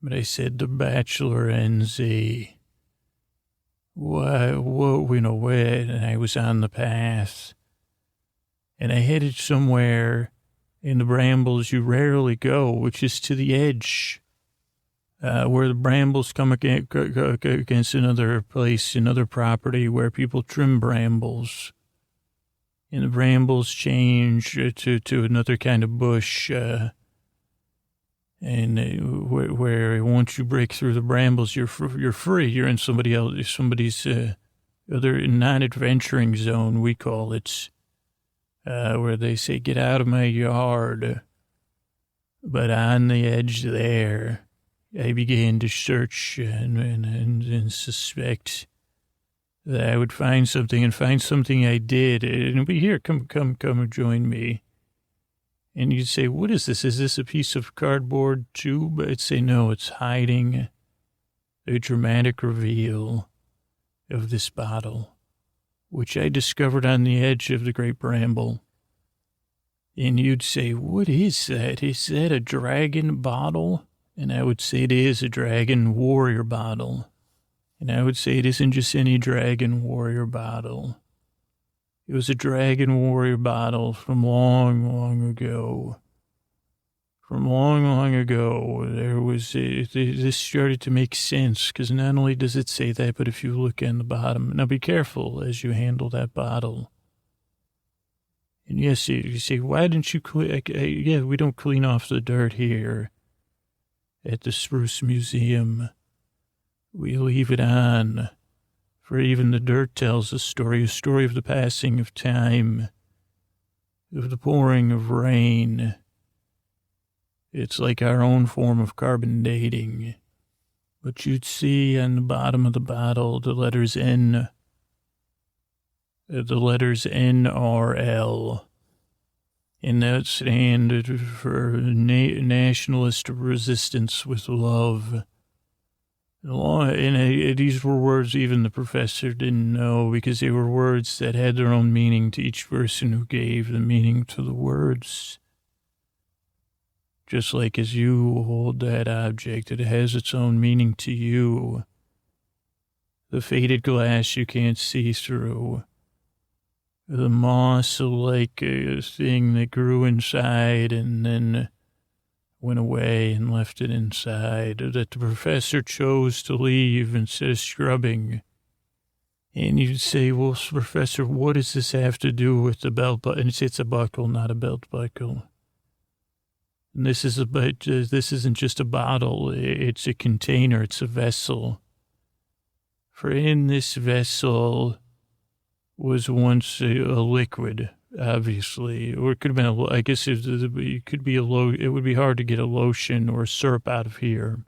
But I said, the Bachelor NZ. And I was on the path. And I headed somewhere in the brambles you rarely go, which is to the edge, where the brambles come against another place, another property where people trim brambles. And the brambles change to another kind of bush, where once you break through the brambles, you're free. You're in somebody's other non-adventuring zone, we call it. Where they say, get out of my yard. But on the edge there, I began to search and suspect that I would find something, and find something I did. And it'd be, here, come and join me. And you'd say, what is this? Is this a piece of cardboard tube? I'd say, no, it's hiding a dramatic reveal of this bottle, which I discovered on the edge of the great bramble. And you'd say, what is that? Is that a dragon bottle? And I would say, it is a dragon warrior bottle. And I would say, it isn't just any dragon warrior bottle. It was a dragon warrior bottle from long, long ago. From long, long ago, this started to make sense, because not only does it say that, but if you look on the bottom, now be careful as you handle that bottle. And yes, you say, why didn't you we don't clean off the dirt here at the Spruce Museum. We leave it on, for even the dirt tells a story of the passing of time, of the pouring of rain. It's like our own form of carbon dating. But you'd see on the bottom of the bottle the letters NRL. And that stand for Nationalist Resistance with Love. And these were words even the professor didn't know, because they were words that had their own meaning to each person who gave the meaning to the words. Just like as you hold that object, it has its own meaning to you. The faded glass you can't see through. The moss-like thing that grew inside and then went away and left it inside, that the professor chose to leave instead of scrubbing. And you'd say, well, Professor, what does this have to do with the belt buckle? And it's a buckle, not a belt buckle. And this isn't just a bottle. It's a container. It's a vessel. For in this vessel was once a liquid, obviously, or it could have been it could be it would be hard to get a lotion or a syrup out of here.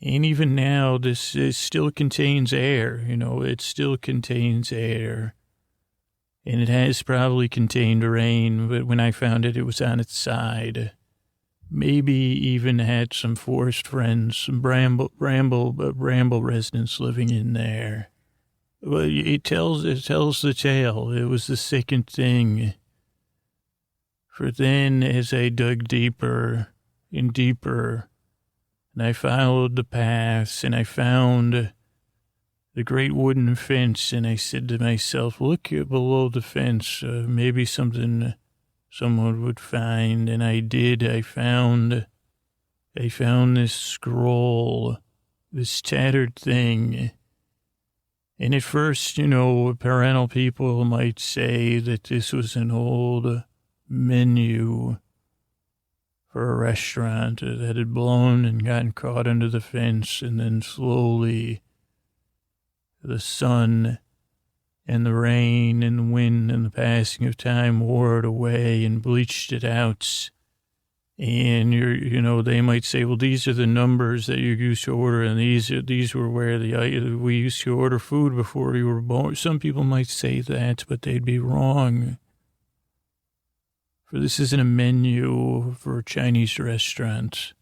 And even now, this still contains air, it still contains air. And it has probably contained rain, but when I found it, it was on its side. Maybe even had some forest friends, some bramble residents living in there. Well, it tells the tale. It was the second thing. For then, as I dug deeper and deeper, and I followed the paths, and I found the great wooden fence, and I said to myself, look below the fence, maybe something someone would find. And I did. I found this scroll, this tattered thing. And at first, parental people might say that this was an old menu for a restaurant that had blown and gotten caught under the fence, and then slowly the sun and the rain and the wind and the passing of time wore it away and bleached it out. And they might say, well, these are the numbers that you used to order, and these were where we used to order food before you were born. Some people might say that, but they'd be wrong. For this isn't a menu for a Chinese restaurant.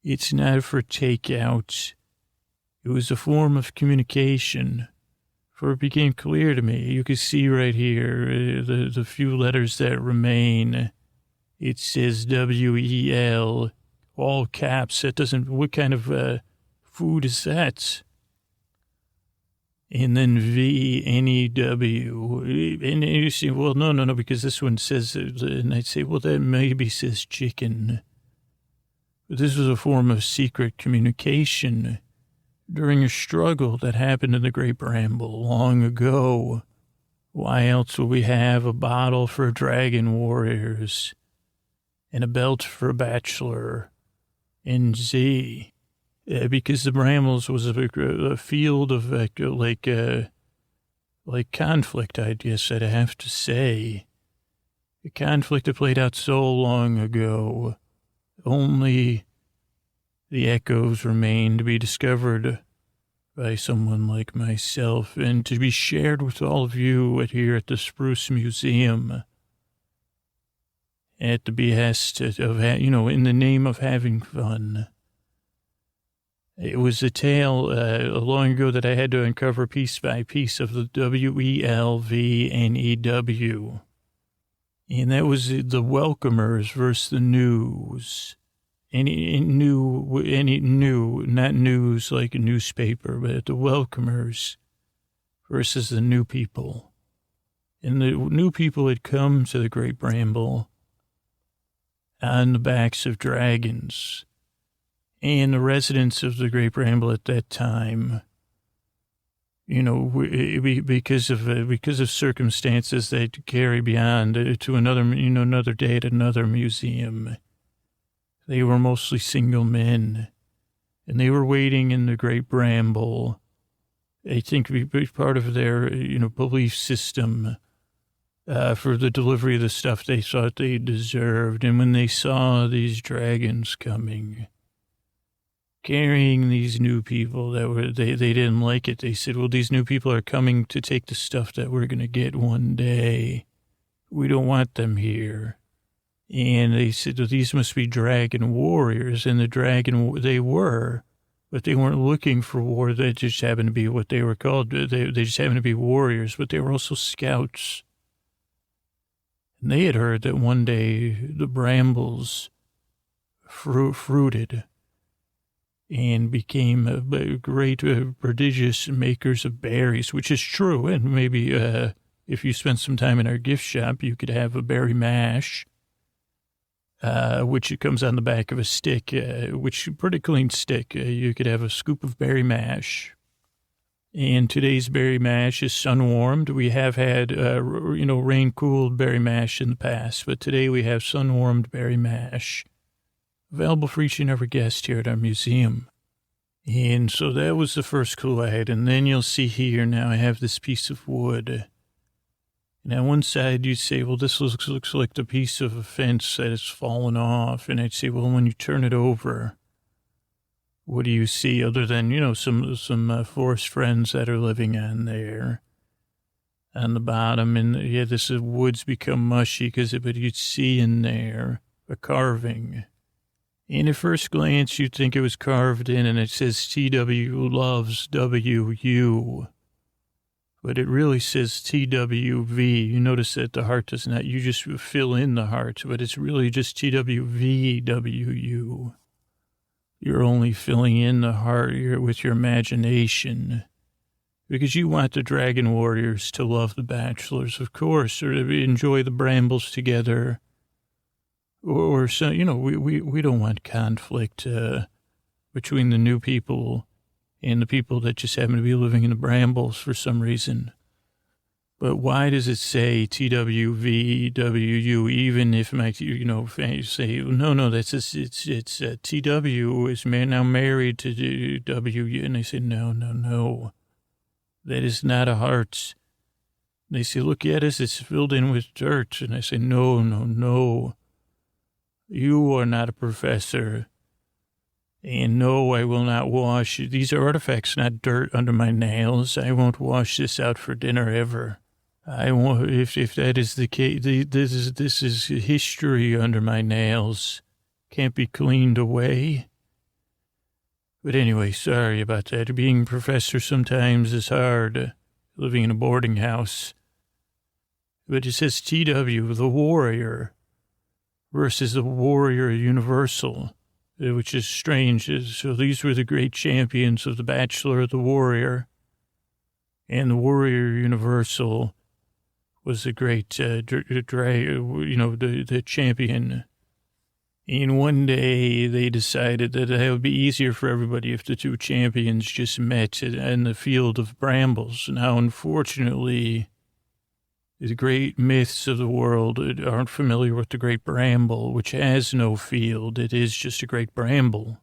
It's not for takeout. It was a form of communication. For it became clear to me, you can see right here, the few letters that remain. It says W-E-L, all caps. What kind of food is that? And then V-N-E-W. And you say, well, no, because this one says, and I'd say, well, that maybe says chicken. But this was a form of secret communication during a struggle that happened in the Great Bramble long ago. Why else would we have a bottle for dragon warriors and a belt for a bachelor and Z? Because the Brambles was a field of like conflict, I guess I'd have to say. A conflict that played out so long ago. Only the echoes remain to be discovered by someone like myself and to be shared with all of you here at the Spruce Museum at the behest of, in the name of having fun. It was a tale long ago that I had to uncover piece by piece of the W-E-L-V-N-E-W. And that was the welcomers versus the news. Any new, not news like a newspaper, but the welcomers versus the new people. And the new people had come to the Great Bramble on the backs of dragons. And the residents of the Great Bramble at that time, because of circumstances that carry beyond to another day at another museum, they were mostly single men, and they were waiting in the Great Bramble. I think to be part of their, belief system for the delivery of the stuff they thought they deserved. And when they saw these dragons coming, carrying these new people they didn't like it. They said, well, these new people are coming to take the stuff that we're going to get one day. We don't want them here. And they said, well, these must be dragon warriors. And they were, but they weren't looking for war. That just happened to be what they were called. They just happened to be warriors, but they were also scouts. And they had heard that one day the brambles fruited and became great, prodigious makers of berries, which is true. And maybe if you spent some time in our gift shop, you could have a berry mash, which it comes on the back of a stick, which is a pretty clean stick. You could have a scoop of berry mash. And today's berry mash is sun-warmed. We have had, rain-cooled berry mash in the past, but today we have sun-warmed berry mash, available for each and every guest here at our museum. And so that was the first clue I had. And then you'll see here now I have this piece of wood. And on one side you'd say, well, this looks like the piece of a fence that has fallen off. And I'd say, well, when you turn it over, what do you see other than, some forest friends that are living on there on the bottom? And yeah, this wood's become mushy but you'd see in there a carving. And at first glance, you'd think it was carved in, and it says T.W. loves W.U. But it really says T.W.V. You notice that the heart does not, you just fill in the heart, but it's really just T.W.V. W.U. You're only filling in the heart with your imagination. Because you want the dragon warriors to love the bachelors, of course, or to enjoy the brambles together. Or so, we don't want conflict between the new people and the people that just happen to be living in the brambles for some reason. But why does it say TWVWU, even if my, fans say, no, that's just, it's TW is now married to W. And I say, no, that is not a heart. They say, look at us, it's filled in with dirt. And I say, no, you are not a professor. And no, I will not wash. These are artifacts, not dirt under my nails. I won't wash this out for dinner ever. I won't, if that is the case, this is history under my nails. Can't be cleaned away. But anyway, sorry about that. Being a professor sometimes is hard, living in a boarding house. But it says TW, the warrior, versus the warrior universal, which is strange. So these were the great champions of the Bachelor, the warrior, and the warrior universal was the great, the champion. And one day they decided that it would be easier for everybody if the two champions just met in the field of brambles. Now, unfortunately, the great myths of the world aren't familiar with the great bramble, which has no field. It is just a great bramble.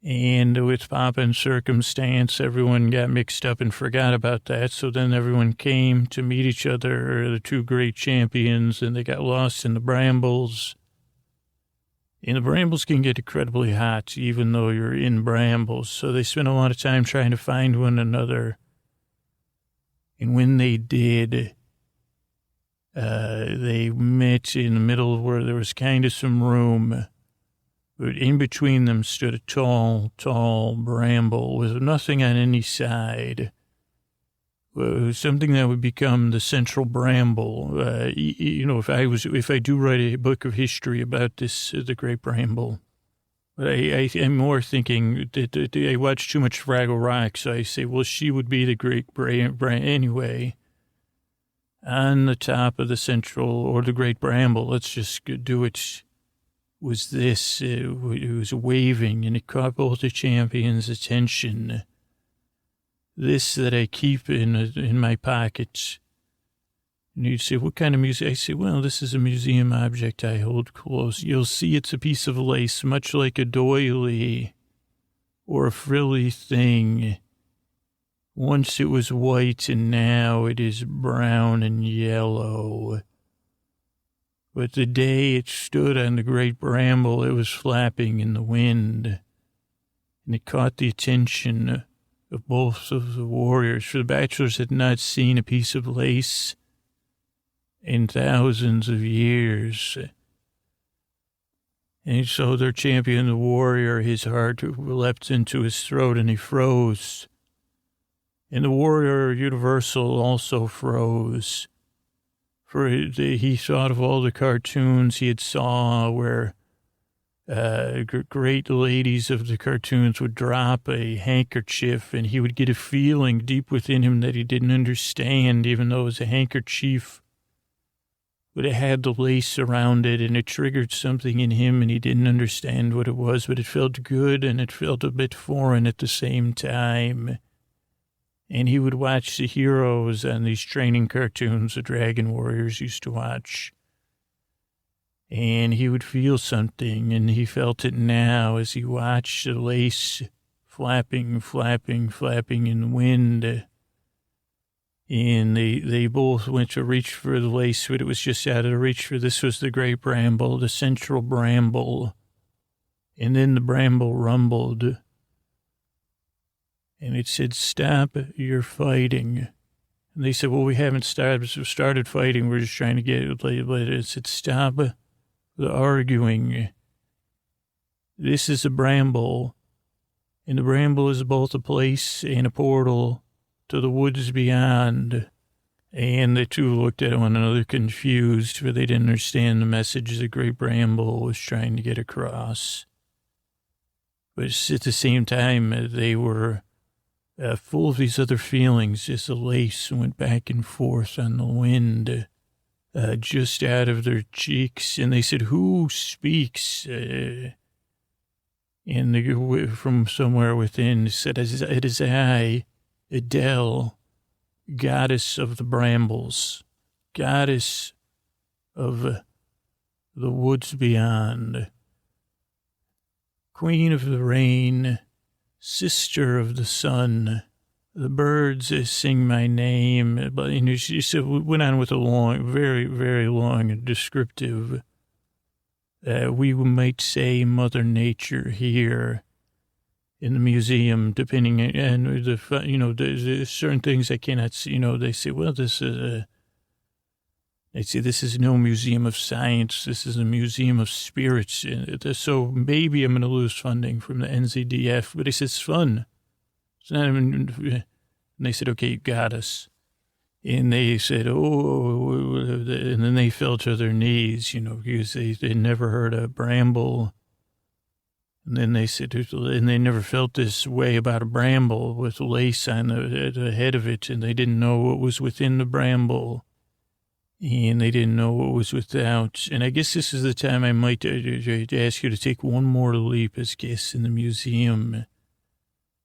And with pomp and circumstance, everyone got mixed up and forgot about that. So then everyone came to meet each other, the two great champions, and they got lost in the brambles. And the brambles can get incredibly hot, even though you're in brambles. So they spent a lot of time trying to find one another. And when they did, they met in the middle where there was kind of some room. But in between them stood a tall bramble with nothing on any side. Something that would become the central bramble. If I do write a book of history about this, the great bramble. But I'm more thinking that I watch too much Fraggle Rock, so I say, well, she would be the great bramble anyway. On the top of the central or the great bramble, let's just do it. Was this, it was waving, and it caught both the champions' attention. This that I keep in my pocket. And you'd say, what kind of music? I say, well, this is a museum object I hold close. You'll see it's a piece of lace, much like a doily or a frilly thing. Once it was white, and now it is brown and yellow. But the day it stood on the great bramble, it was flapping in the wind, and it caught the attention of both of the warriors. For the bachelors had not seen a piece of lace in thousands of years. And so their champion, the warrior, his heart leapt into his throat, and he froze. And the warrior universal also froze. For he thought of all the cartoons he had saw where great ladies of the cartoons would drop a handkerchief, and he would get a feeling deep within him that he didn't understand, even though it was a handkerchief. But it had the lace around it, and it triggered something in him, and he didn't understand what it was, but it felt good, and it felt a bit foreign at the same time. And he would watch the heroes on these training cartoons the Dragon Warriors used to watch. And he would feel something, and he felt it now as he watched the lace flapping in the wind. And they both went to reach for the lace, but it was just out of reach for this was the great bramble, the central bramble. And then the bramble rumbled. And it said, stop your fighting. And they said, well, we haven't started fighting. We're just trying to get it. But it said, stop the arguing. This is a bramble. And the bramble is both a place and a portal to the woods beyond. And the two looked at one another confused, for they didn't understand the message the great bramble was trying to get across. But at the same time, they were full of these other feelings as the lace went back and forth on the wind, just out of their cheeks. And they said, who speaks? And from somewhere within said, it is I, Adele. goddess of the brambles, goddess of the woods beyond, queen of the rain, sister of the sun. The birds sing my name. But she said, went on with a long, very, very long and descriptive. We might say Mother Nature here in the museum, depending, and there's certain things I cannot see. They say, well, this is no museum of science. This is a museum of spirits. So maybe I'm going to lose funding from the NZDF, but he says it's fun. It's not even, and they said, okay, you got us. And they said, oh, and then they fell to their knees, because they never heard a bramble. And then they said, and they never felt this way about a bramble with lace on the head of it, and they didn't know what was within the bramble, and they didn't know what was without. And I guess this is the time I might ask you to take one more leap as guests in the museum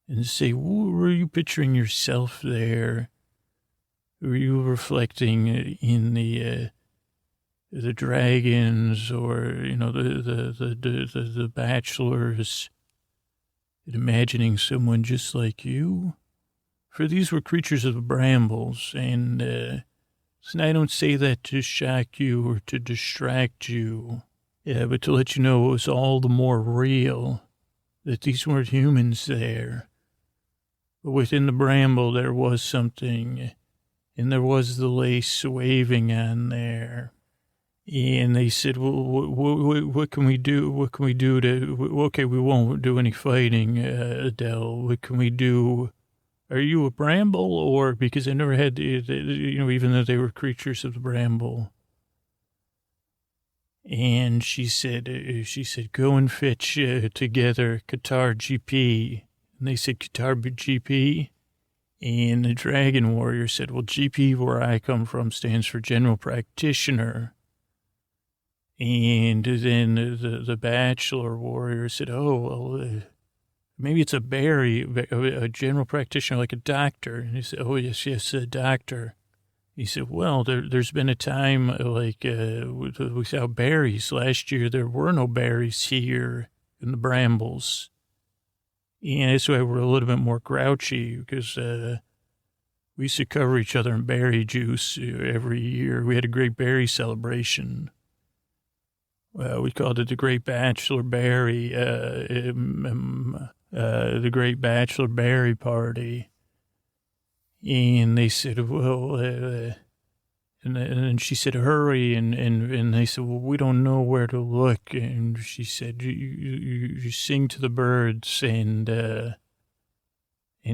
and say, were you picturing yourself there? Were you reflecting in the dragons, or the bachelors, and imagining someone just like you? For these were creatures of the brambles, and I don't say that to shock you or to distract you, but to let you know it was all the more real that these weren't humans there. But within the bramble there was something. And there was the lace waving on there. And they said, well, what can we do? What can we do to, okay, we won't do any fighting, Adele. What can we do? Are you a bramble? Or, because I never had, even though they were creatures of the bramble. And she said, go and fetch together Qatar GP. And they said, Qatar GP? And the Dragon Warrior said, well, GP, where I come from, stands for General Practitioner. And then the Bachelor Warrior said, oh, well, maybe it's a General Practitioner, like a doctor. And he said, oh, yes, a doctor. He said, well, there's been a time like without berries. Last year, there were no berries here in the brambles. And that's why we're a little bit more grouchy, because we used to cover each other in berry juice every year. We had a great berry celebration. We called it the Great Bachelor Berry, the Great Bachelor Berry Party. And they said, well, and then she said, hurry. And they said, well, we don't know where to look. And she said, you sing to the birds and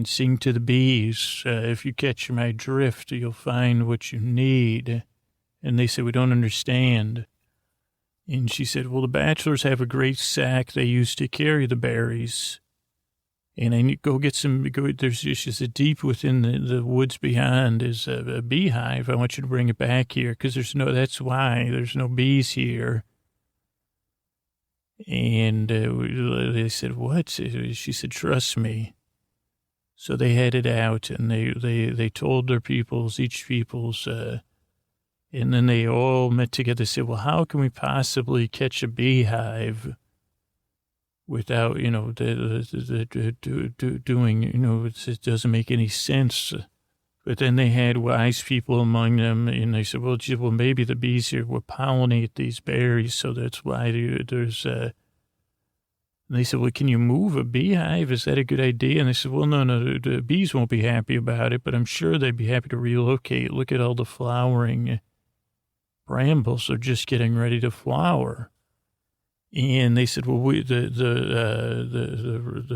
sing to the bees. If you catch my drift, you'll find what you need. And they said, we don't understand. And she said, well, the bachelors have a great sack they use to carry the berries. And I need go get some, there's just a deep within the woods beyond is a beehive. I want you to bring it back here, because that's why there's no bees here. And they said, what? She said, trust me. So they headed out, and they told their peoples, each people's, and then they all met together and said, well, how can we possibly catch a beehive without, doing, it doesn't make any sense. But then they had wise people among them, and they said, well, maybe the bees here will pollinate these berries, so that's why there's, and they said, well, can you move a beehive? Is that a good idea? And they said, well, no, the bees won't be happy about it, but I'm sure they'd be happy to relocate. Look at all the flowering brambles are just getting ready to flower. And they said, well, the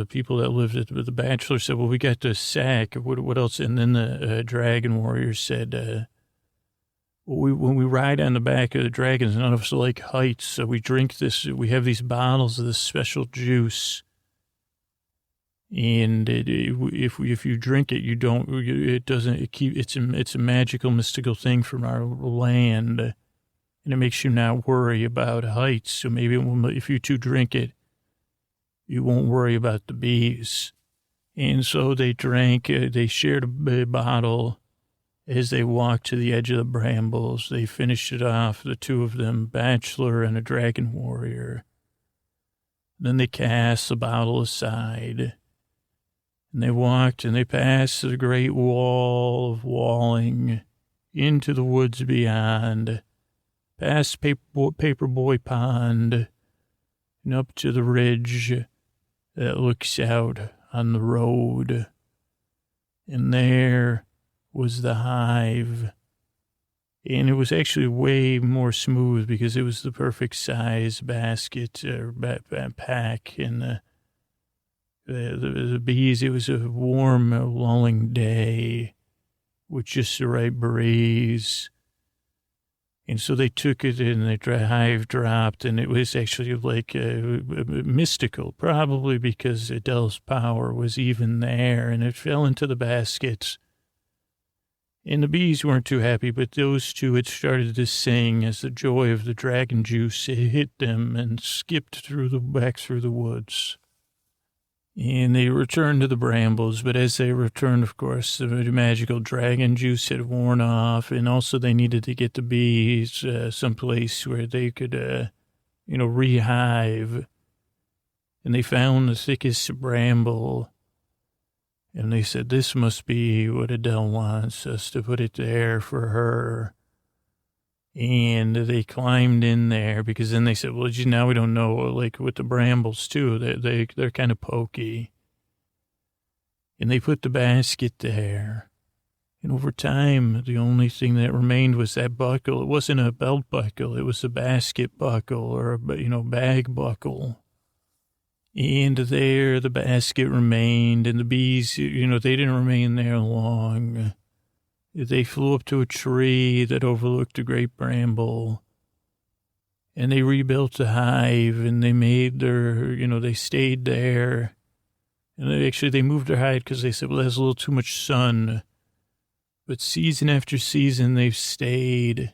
people that lived at the Bachelor said, well, we got the sack. What else? And then the Dragon Warrior said, when we ride on the back of the dragons, none of us like heights. So we drink this, we have these bottles of this special juice. And if you drink it, it's a magical, mystical thing from our land. And it makes you not worry about heights. So maybe if you two drink it, you won't worry about the bees. And so they drank, they shared a bottle, As they walked to the edge of the brambles, they finished it off, the two of them, bachelor and a dragon warrior. Then they cast the bottle aside, and they walked and they passed the great wall of walling into the woods beyond, past Paperboy Pond, and up to the ridge that looks out on the road. And there was the hive. And it was actually way more smooth because it was the perfect size basket or pack. And the bees, it was a warm, lulling day with just the right breeze. And so they took it and the hive dropped, and it was actually like mystical, probably because Adele's power was even there, and it fell into the basket. And the bees weren't too happy, but those two had started to sing as the joy of the dragon juice hit them and skipped back through the woods. And they returned to the brambles, but as they returned, of course, the magical dragon juice had worn off, and also they needed to get the bees someplace where they could, rehive. And they found the thickest bramble, and they said, this must be what Adele wants us to put it there for her. And they climbed in there because then they said, well, now we don't know, like with the brambles too, they're kind of pokey. And they put the basket there. And over time, the only thing that remained was that buckle. It wasn't a belt buckle. It was a basket buckle or a, bag buckle. And there the basket remained, and the bees, they didn't remain there long. They flew up to a tree that overlooked a great bramble, and they rebuilt the hive, and they made they stayed there. And they moved their hive because they said, well, there's a little too much sun. But season after season, they've stayed,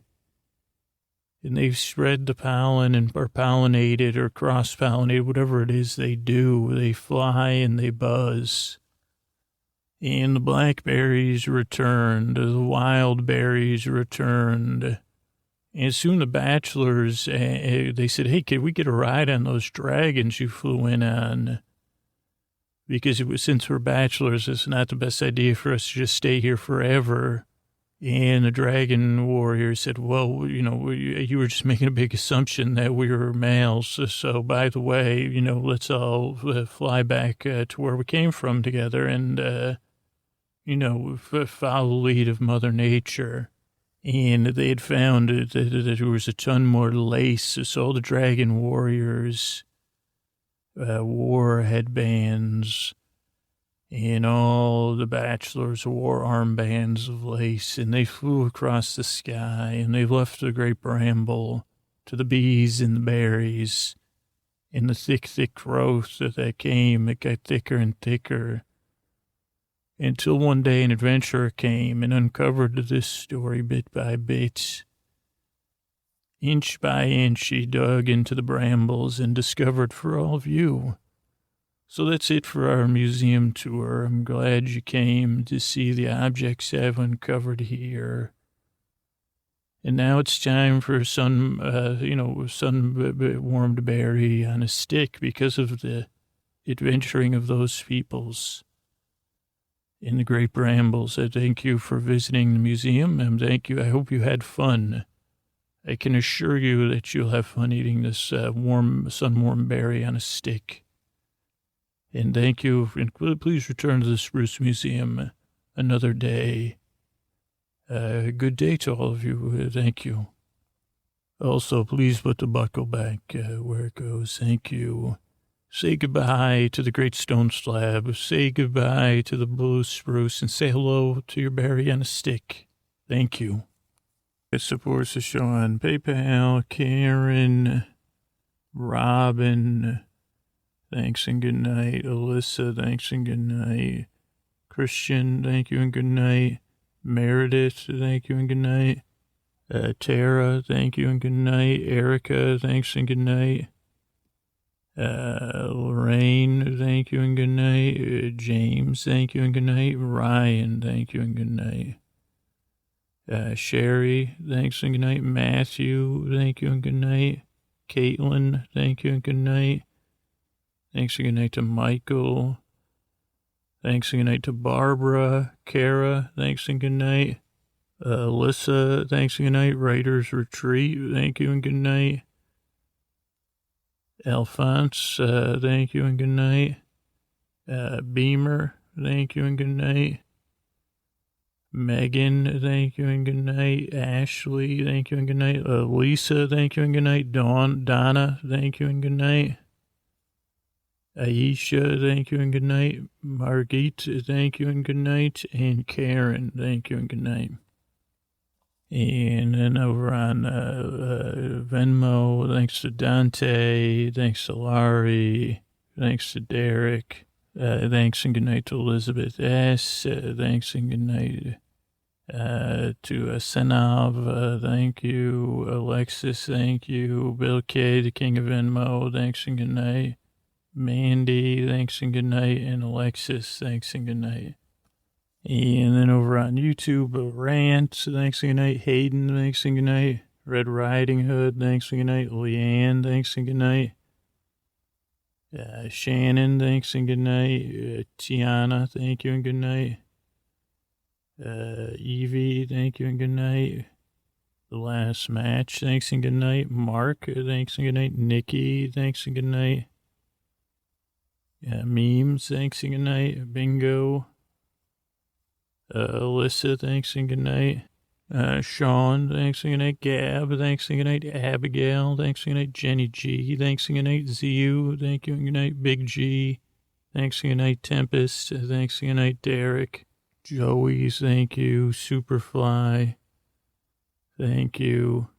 and they've spread the pollen or pollinated or cross-pollinated, whatever it is they do. They fly and they buzz. And the blackberries returned, the wild berries returned. And soon the bachelors, they said, hey, could we get a ride on those dragons you flew in on? Because since we're bachelors, it's not the best idea for us to just stay here forever. And the dragon warrior said, well, you were just making a big assumption that we were males. So, by the way, let's all fly back to where we came from together and, follow the lead of Mother Nature. And they had found that there was a ton more lace. So all the dragon warriors wore headbands, and all the bachelors wore armbands of lace, and they flew across the sky, and they left the great bramble to the bees and the berries, and the thick, thick growth that came. It got thicker and thicker, until one day an adventurer came and uncovered this story bit by bit. Inch by inch, he dug into the brambles and discovered for all of you. So that's it for our museum tour. I'm glad you came to see the objects I've uncovered here. And now it's time for sun-warmed berry on a stick because of the adventuring of those peoples in the great brambles. I thank you for visiting the museum, and thank you. I hope you had fun. I can assure you that you'll have fun eating this sun-warmed berry on a stick. And thank you, and please return to the Spruce Museum another day. Good day to all of you. Thank you. Also, please put the buckle back where it goes. Thank you. Say goodbye to the great stone slab. Say goodbye to the blue spruce, and say hello to your berry on a stick. Thank you. It supports the show on PayPal. Karen, Robin, thanks and good night. Alyssa, thanks and good night. Christian, thank you and good night. Meredith, thank you and good night. Tara, thank you and good night. Erica, thanks and good night. Lorraine, thank you and good night. James, thank you and good night. Ryan, thank you and good night. Sherry, thanks and good night. Matthew, thank you and good night. Caitlin, thank you and good night. Thanks and good night to Michael. Thanks and good night to Barbara. Kara, thanks and good night. Alyssa, thanks and good night. Writer's Retreat, thank you and good night. Alphonse, thank you and good night. Beamer, thank you and good night. Megan, thank you and good night. Ashley, thank you and good night. Lisa, thank you and good night. Donna, thank you and good night. Aisha, thank you and good night. Margit, thank you and good night. And Karen, thank you and good night. And then over on Venmo, thanks to Dante, thanks to Laurie, thanks to Derek, thanks and good night to Elizabeth S. Thanks and good night to Senav, thank you. Alexis, thank you. Bill K, the king of Venmo, thanks and good night. Mandy, thanks and good night. And Alexis, thanks and good night. And then over on YouTube, Rant, thanks and good night. Hayden, thanks and good night. Red Riding Hood, thanks and good night. Leanne, thanks and good night. Shannon, thanks and good night. Tiana, thank you and good night. Evie, thank you and good night. The Last Match, thanks and good night. Mark, thanks and good night. Nikki, thanks and good night. Memes, thanks and good night. Bingo. Alyssa, thanks and good night. Sean, thanks and good night. Gab, thanks and good night. Abigail, thanks and good night. Jenny G, thanks and good night. ZU, thank you and good night. Big G, thanks and good night. Tempest, thanks and good night. Derek, Joey's, thank you. Superfly, thank you.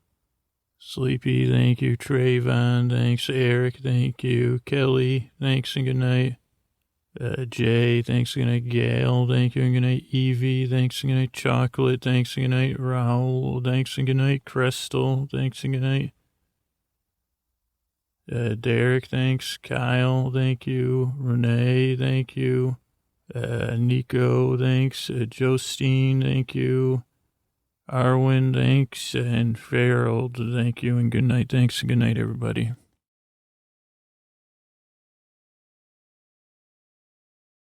Sleepy, thank you. Trayvon, thanks. Eric, thank you. Kelly, thanks and good night. Jay, thanks and good night. Gail, thank you and good night. Evie, thanks and good night. Chocolate, thanks and good night. Raul, thanks and good night. Crystal, thanks and good night. Derek, thanks. Kyle, thank you. Renee, thank you. Nico, thanks. Justine, thank you. Arwen, thanks. And Farrell, thank you and good night. Thanks and good night, everybody.